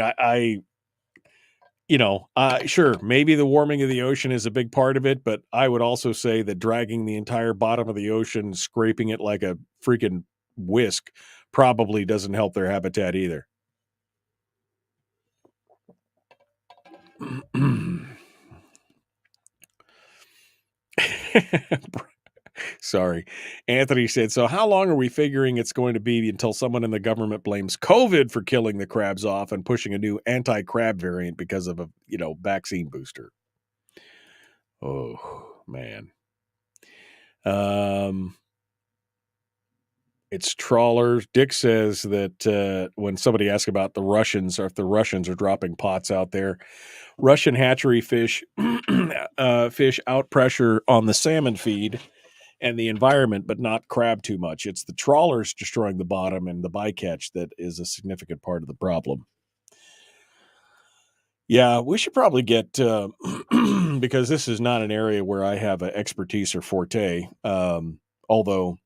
sure, maybe the warming of the ocean is a big part of it, but I would also say that dragging the entire bottom of the ocean, scraping it like a freaking whisk, probably doesn't help their habitat either. Sorry. Anthony said, so how long are we figuring it's going to be until someone in the government blames COVID for killing the crabs off and pushing a new anti-crab variant because of a, vaccine booster? Oh, man. It's trawlers. Dick says that when somebody asks about the Russians, or if the Russians are dropping pots out there, Russian hatchery fish out pressure on the salmon feed and the environment, but not crab too much. It's the trawlers destroying the bottom and the bycatch that is a significant part of the problem. Yeah, we should probably get because this is not an area where I have an expertise or forte. Although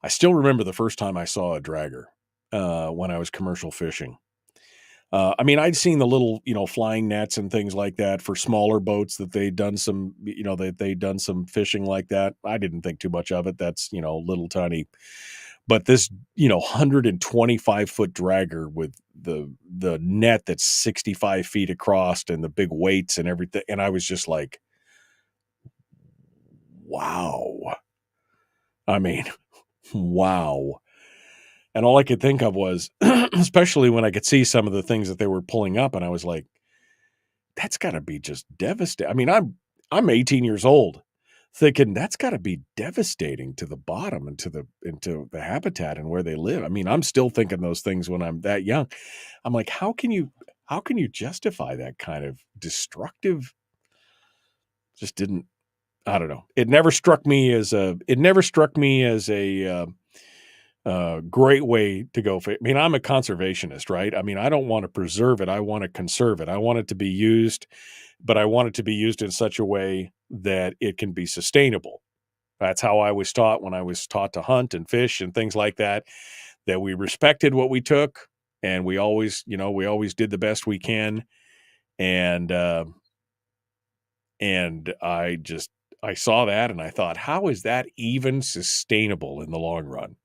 I still remember the first time I saw a dragger when I was commercial fishing. I mean, I'd seen the little, flying nets and things like that for smaller boats that they'd done some, that they'd done some fishing like that. I didn't think too much of it. That's, little tiny. But this, 125-foot dragger with the net that's 65 feet across and the big weights and everything. And I was just like, wow. I mean, wow. And all I could think of was, especially when I could see some of the things that they were pulling up, and I was like, that's got to be just devastating. I mean, I'm 18 years old, thinking that's got to be devastating to the bottom and into the habitat and where they live. I mean, I'm still thinking those things when I'm that young. I'm like, how can you justify that kind of destructive? Just didn't. I don't know. It never struck me as a great way to go. I mean, I'm a conservationist, right? I mean, I don't want to preserve it. I want to conserve it. I want it to be used, but I want it to be used in such a way that it can be sustainable. That's how I was taught when I was taught to hunt and fish and things like that, that we respected what we took and we always did the best we can. And I saw that and I thought, how is that even sustainable in the long run?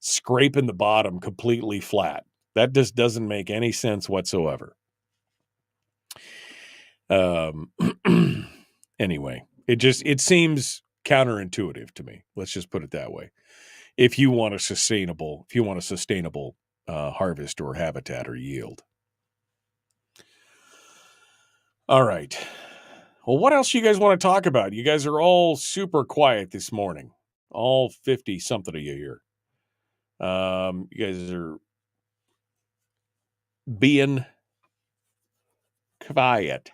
Scraping the bottom completely flat. That just doesn't make any sense whatsoever. Anyway, it seems counterintuitive to me. Let's just put it that way. If you want a sustainable harvest or habitat or yield. All right. Well, what else you guys want to talk about? You guys are all super quiet this morning. All 50 something of you here. You guys are being quiet.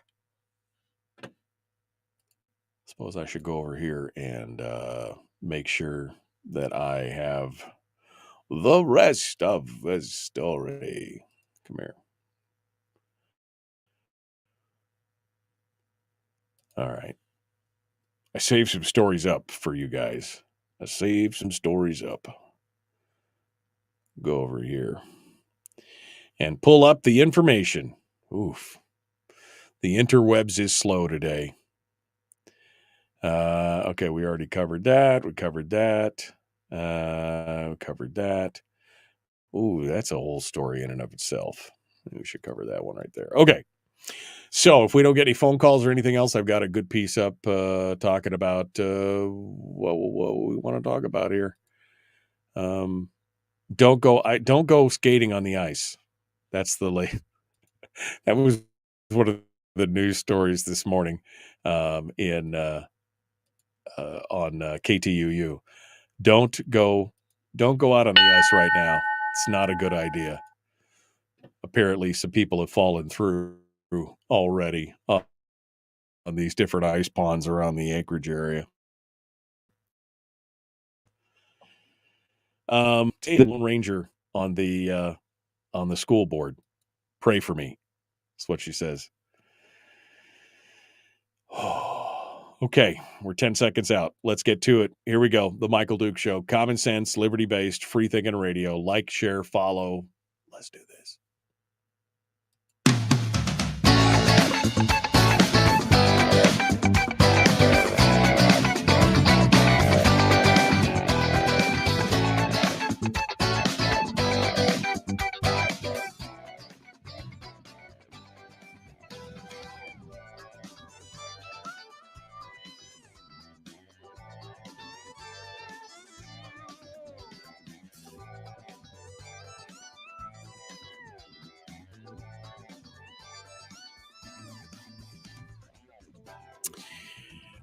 Suppose I should go over here and make sure that I have the rest of the story. Come here. All right. I saved some stories up for you guys. Go over here and pull up the information. Oof. The interwebs is slow today. Okay, we already covered that. We covered that. Ooh, that's a whole story in and of itself. We should cover that one right there. Okay. So if we don't get any phone calls or anything else, I've got a good piece up talking about what we want to talk about here. Don't go skating on the ice. That's that was one of the news stories this morning on KTUU. Don't go out on the ice right now. It's not a good idea. Apparently, some people have fallen through already on these different ice ponds around the Anchorage area. Lone Ranger on the school board. Pray for me. That's what she says. Okay, we're 10 seconds out. Let's get to it. Here we go. The Michael Duke Show. Common sense, liberty-based, free-thinking radio. Like, share, follow. Let's do this.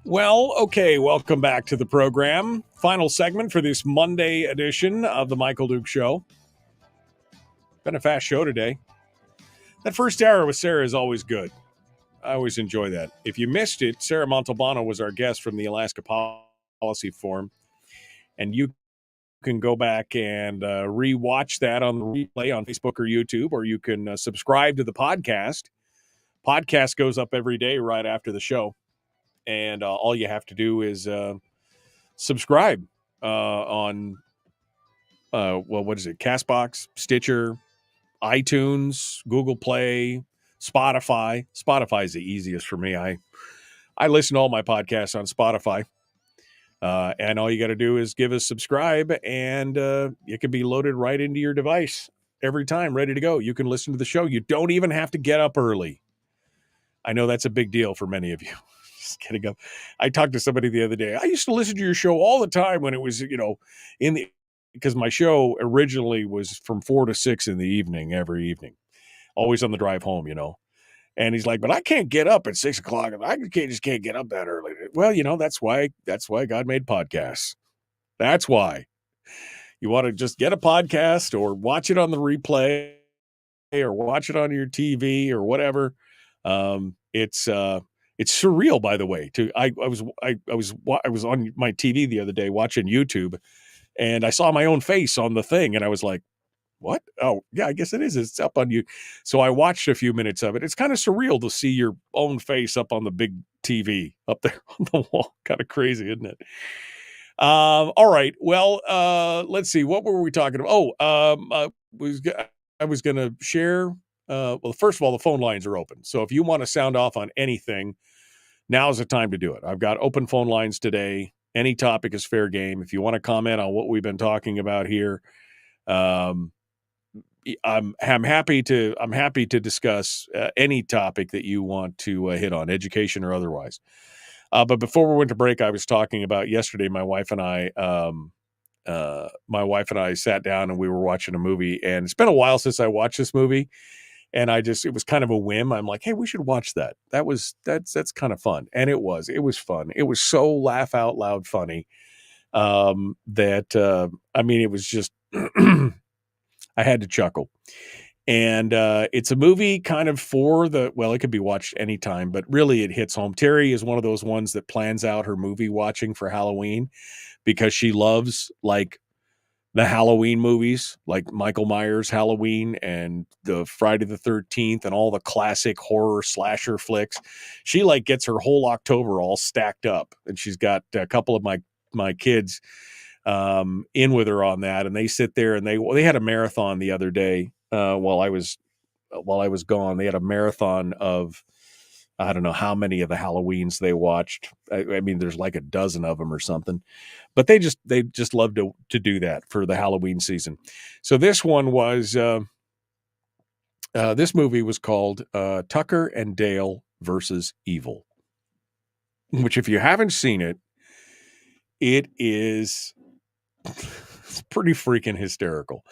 Well, okay, welcome back to the program. Final segment for this Monday edition of the Michael Duke Show. Been a fast show today. That first hour with Sarah is always good. I always enjoy that. If you missed it, Sarah Montalbano was our guest from the Alaska policy form, and you can go back and rewatch that on the replay on Facebook or YouTube, or you can subscribe to the podcast. Podcast goes up every day right after the show, and all you have to do is subscribe on what is it? Castbox, Stitcher, iTunes, Google Play, Spotify. Spotify is the easiest for me. I listen to all my podcasts on Spotify. And all you got to do is give us subscribe, and it can be loaded right into your device every time, ready to go. You can listen to the show. You don't even have to get up early. I know that's a big deal for many of you. Just getting up. I talked to somebody the other day. I used to listen to your show all the time when it was, because my show originally was from 4 to 6 in the evening, every evening, always on the drive home, And he's like, but I can't get up at 6 o'clock. I just can't get up that early. Well, that's why God made podcasts. That's why you want to just get a podcast or watch it on the replay or watch it on your TV or whatever. It's surreal, by the way. I was on my TV the other day watching YouTube, and I saw my own face on the thing, and I was like, what? Oh, yeah, I guess it is. It's up on you. So I watched a few minutes of it. It's kind of surreal to see your own face up on the big TV up there on the wall. Kind of crazy, isn't it? All right. Well, let's see. What were we talking about? I was going to share. Well, first of all, the phone lines are open. So if you want to sound off on anything, now's the time to do it. I've got open phone lines today. Any topic is fair game. If you want to comment on what we've been talking about here, I'm happy to discuss any topic that you want to hit on, education or otherwise. But before we went to break, I was talking about yesterday. My wife and I sat down and we were watching a movie, and it's been a while since I watched this movie, and it was kind of a whim. I'm like, hey, we should watch that. That's kind of fun, and it was fun. It was so laugh out loud funny that it was just. I had to chuckle. And it's a movie kind of it could be watched anytime, but really it hits home. Terry is one of those ones that plans out her movie watching for Halloween because she loves like the Halloween movies, like Michael Myers Halloween and the Friday the 13th and all the classic horror slasher flicks. She like gets her whole October all stacked up, and she's got a couple of my kids in with her on that, and they sit there and they had a marathon the other day while I was gone. They had a marathon of I don't know how many of the Halloweens they watched. I mean, there's like a dozen of them or something, but they just love to do that for the Halloween season. So this one was this movie was called Tucker and Dale versus Evil, which if you haven't seen it, it is. It's pretty freaking hysterical.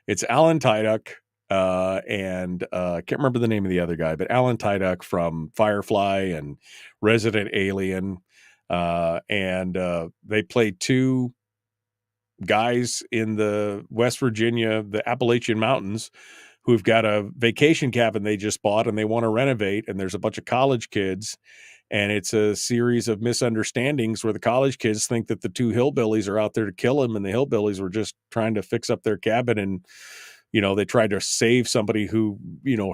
It's Alan Tudyk and I can't remember the name of the other guy, but Alan Tudyk from Firefly and Resident Alien. And they play two guys in the West Virginia, the Appalachian Mountains, who've got a vacation cabin they just bought and they want to renovate. And there's a bunch of college kids. And it's a series of misunderstandings where the college kids think that the two hillbillies are out there to kill him, and the hillbillies were just trying to fix up their cabin. And, they tried to save somebody who,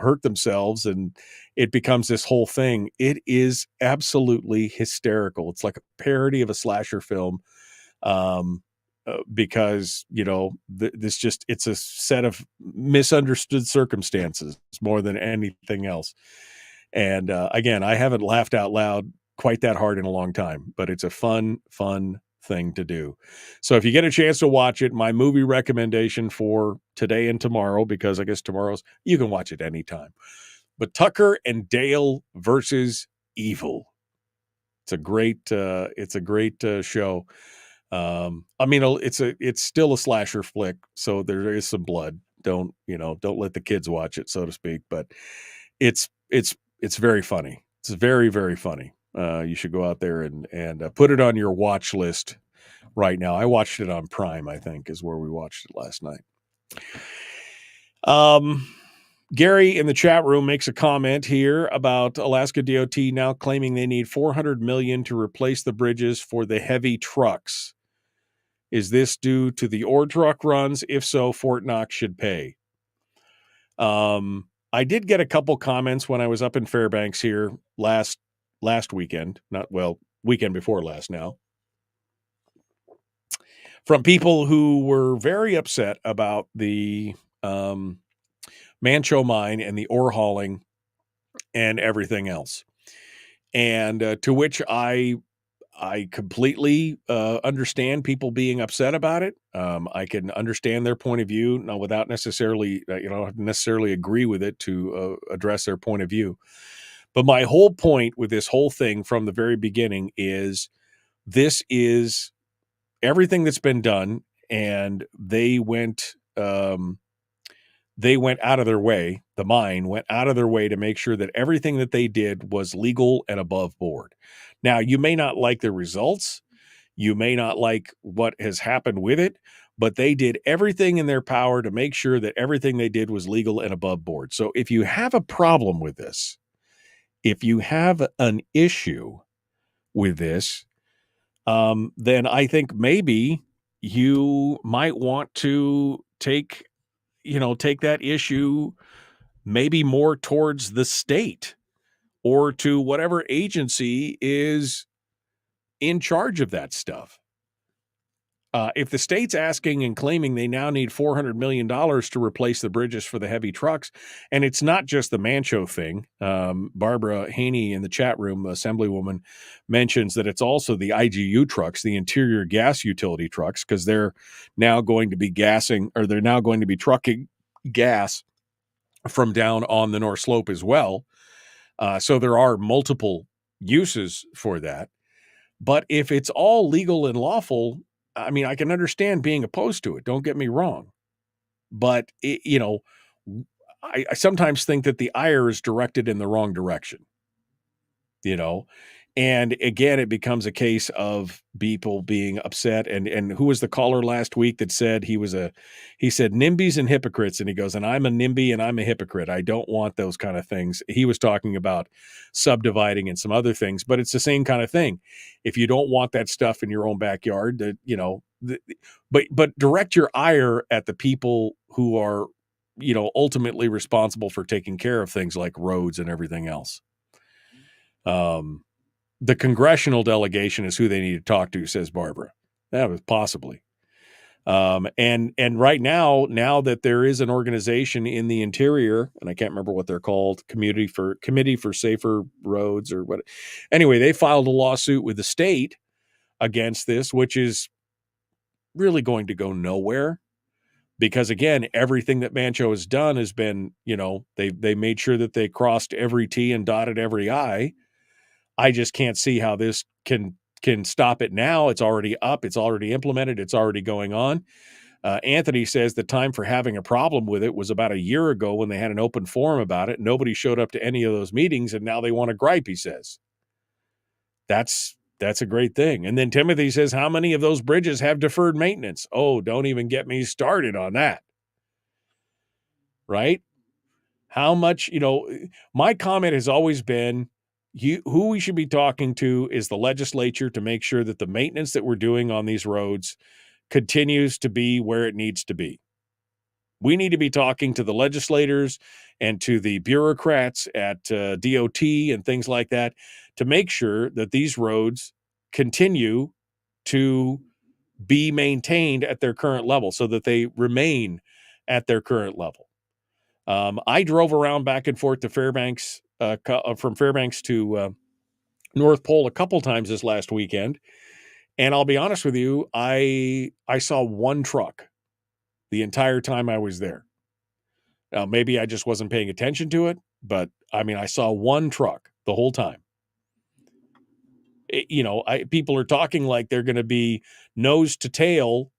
hurt themselves. And it becomes this whole thing. It is absolutely hysterical. It's like a parody of a slasher film because, it's a set of misunderstood circumstances more than anything else. And again, I haven't laughed out loud quite that hard in a long time, but it's a fun thing to do. So if you get a chance to watch it, my movie recommendation for today and tomorrow, because I guess you can watch it anytime. But Tucker and Dale versus Evil. It's a great show. It's still a slasher flick, so there is some blood. Don't let the kids watch it, so to speak, but it's very funny. It's very, very funny. You should go out there and put it on your watch list right now. I watched it on Prime, I think, is where we watched it last night. Gary in the chat room makes a comment here about Alaska DOT now claiming they need $400 million to replace the bridges for the heavy trucks. Is this due to the ore truck runs? If so, Fort Knox should pay. I did get a couple comments when I was up in Fairbanks here last weekend, weekend before last now, from people who were very upset about the Manh Choh mine and the ore hauling and everything else. And to which I completely understand people being upset about it. I can understand their point of view, now without necessarily, necessarily agree with it to address their point of view. But my whole point with this whole thing from the very beginning is this is everything that's been done, and they went out of their way. The mine went out of their way to make sure that everything that they did was legal and above board. Now, you may not like the results. You may not like what has happened with it, but they did everything in their power to make sure that everything they did was legal and above board. So if you have a problem with this, if you have an issue with this, then I think maybe you might want to take that issue maybe more towards the state or to whatever agency is in charge of that stuff. If the state's asking and claiming they now need $400 million to replace the bridges for the heavy trucks, and it's not just the Manh Choh thing. Barbara Haney in the chat room, Assemblywoman, mentions that it's also the IGU trucks, the interior gas utility trucks, because they're now going to be trucking gas from down on the North Slope as well. So there are multiple uses for that. But if it's all legal and lawful, I mean, I can understand being opposed to it. Don't get me wrong. But, I sometimes think that the ire is directed in the wrong direction, And again, it becomes a case of people being upset. And who was the caller last week that said he said NIMBYs and hypocrites. And he goes, and I'm a NIMBY and I'm a hypocrite. I don't want those kind of things. He was talking about subdividing and some other things, but it's the same kind of thing. If you don't want that stuff in your own backyard, but direct your ire at the people who are, ultimately responsible for taking care of things like roads and everything else. The congressional delegation is who they need to talk to, says Barbara. That was possibly. And right now that there is an organization in the interior, and I can't remember what they're called, Committee for Safer Roads or what. Anyway, they filed a lawsuit with the state against this, which is really going to go nowhere. Because again, everything that Manh Choh has done has been, they made sure that they crossed every T and dotted every I. I just can't see how this can stop it now. It's already up. It's already implemented. It's already going on. Anthony says the time for having a problem with it was about a year ago when they had an open forum about it. Nobody showed up to any of those meetings, and now they want to gripe, he says. That's a great thing. And then Timothy says, how many of those bridges have deferred maintenance? Oh, don't even get me started on that. Right? How much, my comment has always been, who we should be talking to is the legislature to make sure that the maintenance that we're doing on these roads continues to be where it needs to be. We need to be talking to the legislators and to the bureaucrats at DOT and things like that to make sure that these roads continue to be maintained at their current level so that they remain at their current level. I drove around back and forth to Fairbanks, from Fairbanks to North Pole a couple times this last weekend. And I'll be honest with you, I saw one truck the entire time I was there. Now, maybe I just wasn't paying attention to it, but I mean, I saw one truck the whole time. People are talking like they're going to be nose to tail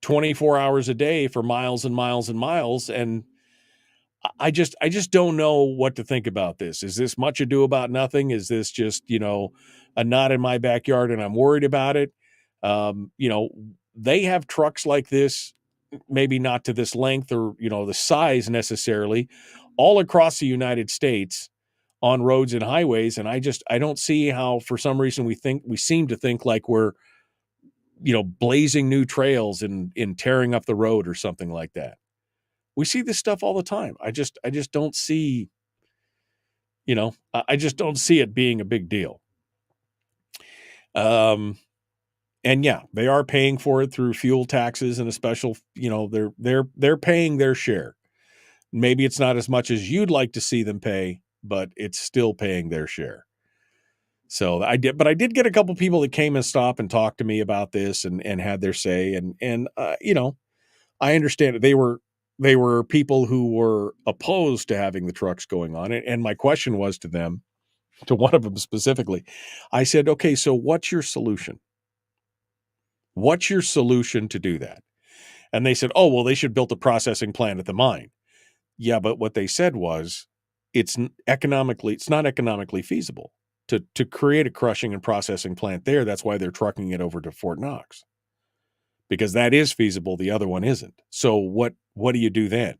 24 hours a day for miles and miles and miles. And I just don't know what to think about this. Is this much ado about nothing? Is this just, a knot in my backyard and I'm worried about it? They have trucks like this, maybe not to this length or, the size necessarily, all across the United States on roads and highways. And I don't see how, for some reason, we seem to think like we're, blazing new trails and in tearing up the road or something like that. We see this stuff all the time. I just don't see, I just don't see it being a big deal. And yeah, they are paying for it through fuel taxes and a special, they're paying their share. Maybe it's not as much as you'd like to see them pay, but it's still paying their share. So I did get a couple people that came and stopped and talked to me about this and had their say. And I understand that they were people who were opposed to having the trucks going on. And my question was to them, to one of them specifically, I said, okay, so what's your solution? What's your solution to do that? And they said, oh, well, they should build a processing plant at the mine. Yeah, but what they said was it's not economically feasible to create a crushing and processing plant there. That's why they're trucking it over to Fort Knox, because that is feasible. The other one isn't. So what do you do then?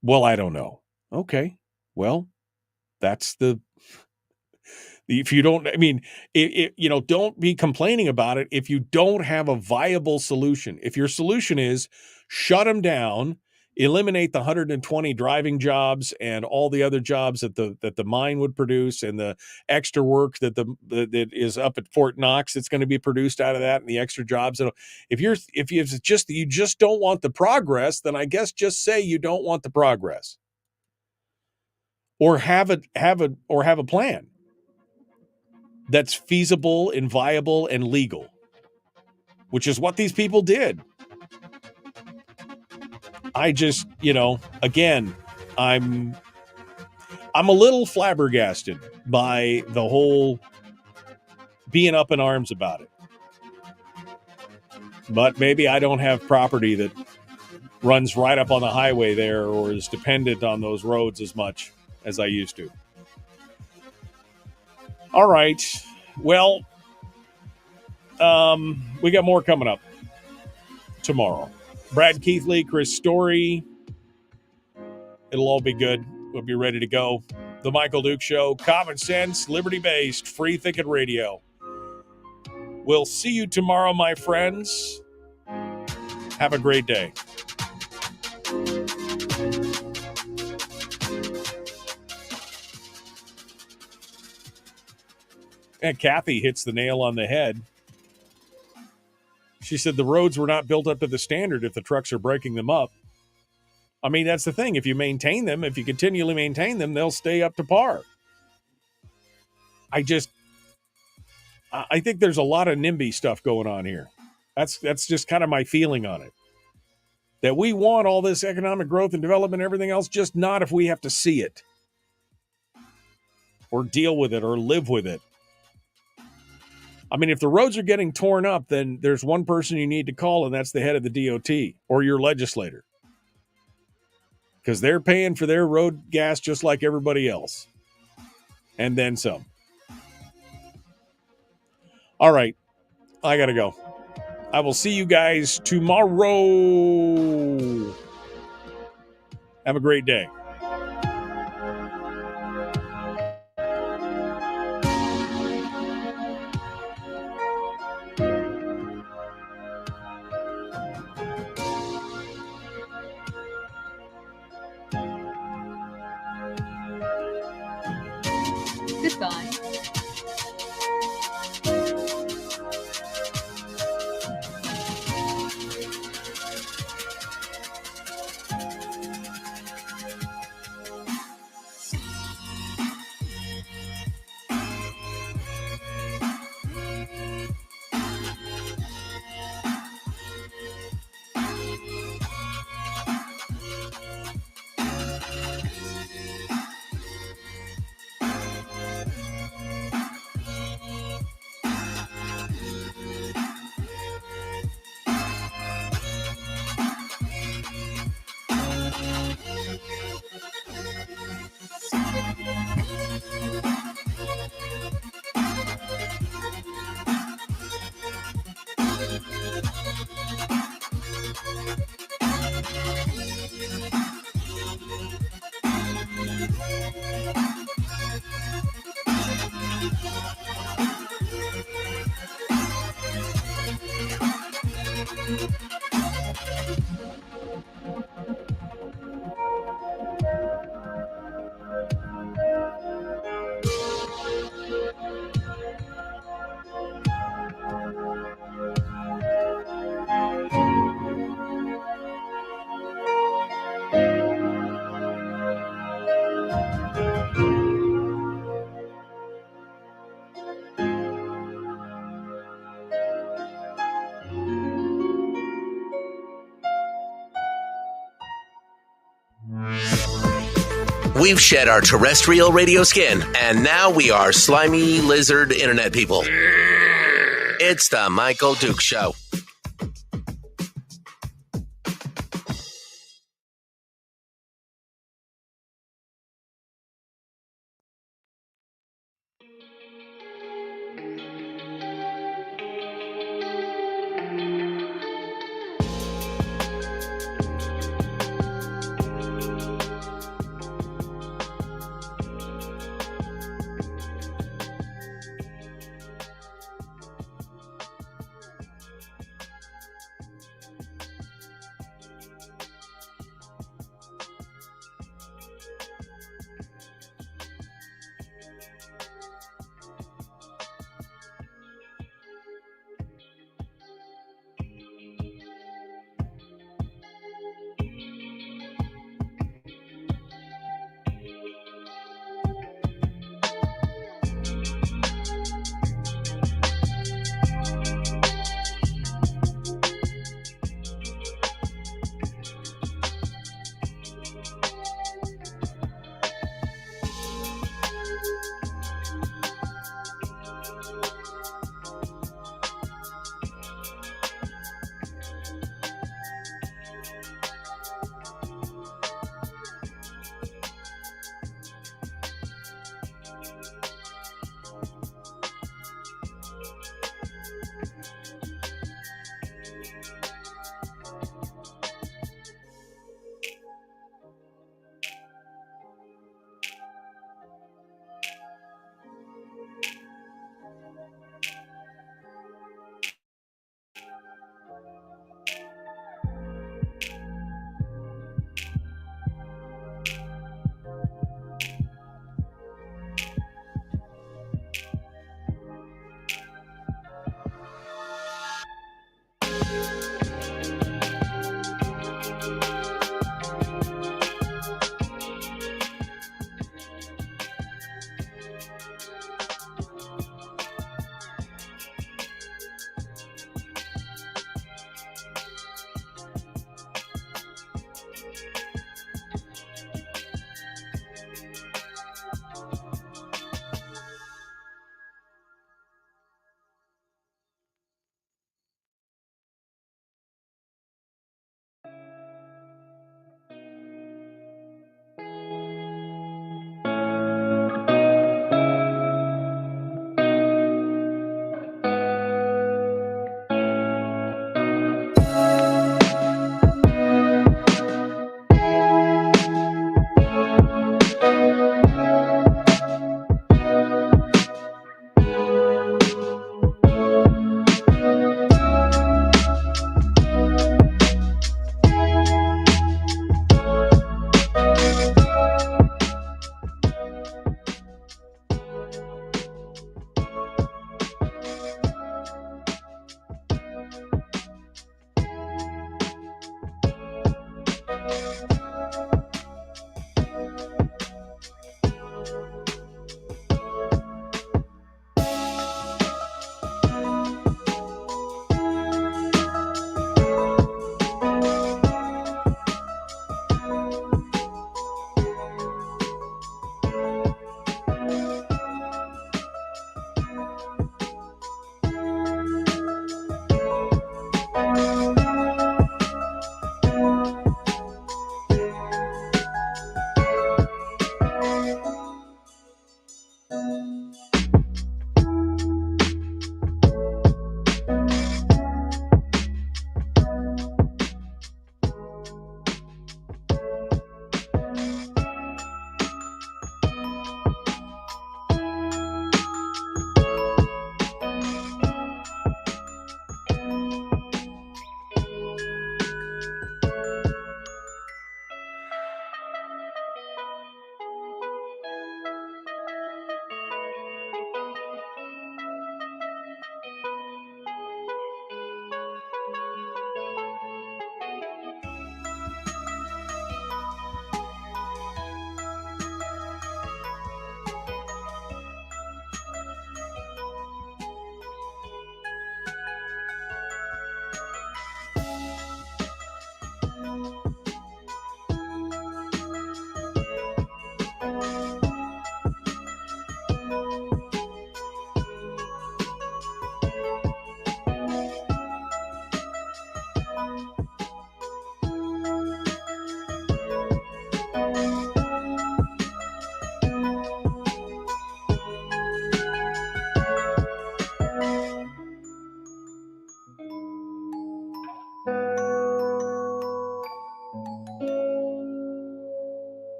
Well, I don't know. Okay, well, that's if you don't, don't be complaining about it if you don't have a viable solution. If your solution is shut them down, eliminate the 120 driving jobs and all the other jobs that the mine would produce, and the extra work that is up at Fort Knox that's going to be produced out of that, and the extra jobs. If you just don't want the progress, then I guess just say you don't want the progress, or have a plan that's feasible and viable and legal, which is what these people did. I just, again, I'm a little flabbergasted by the whole being up in arms about it. But maybe I don't have property that runs right up on the highway there, or is dependent on those roads as much as I used to. All right. Well, we got more coming up tomorrow. Brad Keithley, Chris Story. It'll all be good. We'll be ready to go. The Michael Duke Show. Common sense, liberty-based, free thinking radio. We'll see you tomorrow, my friends. Have a great day. And Kathy hits the nail on the head. She said the roads were not built up to the standard if the trucks are breaking them up. I mean, that's the thing. If you maintain them, if you continually maintain them, they'll stay up to par. I think there's a lot of NIMBY stuff going on here. That's just kind of my feeling on it. That we want all this economic growth and development and everything else, just not if we have to see it, or deal with it, or live with it. I mean, if the roads are getting torn up, then there's one person you need to call, and that's the head of the DOT or your legislator. Because they're paying for their road gas just like everybody else. And then some. All right. I got to go. I will see you guys tomorrow. Have a great day. Goodbye. We've shed our terrestrial radio skin, and now we are slimy lizard internet people. It's the Michael Duke Show.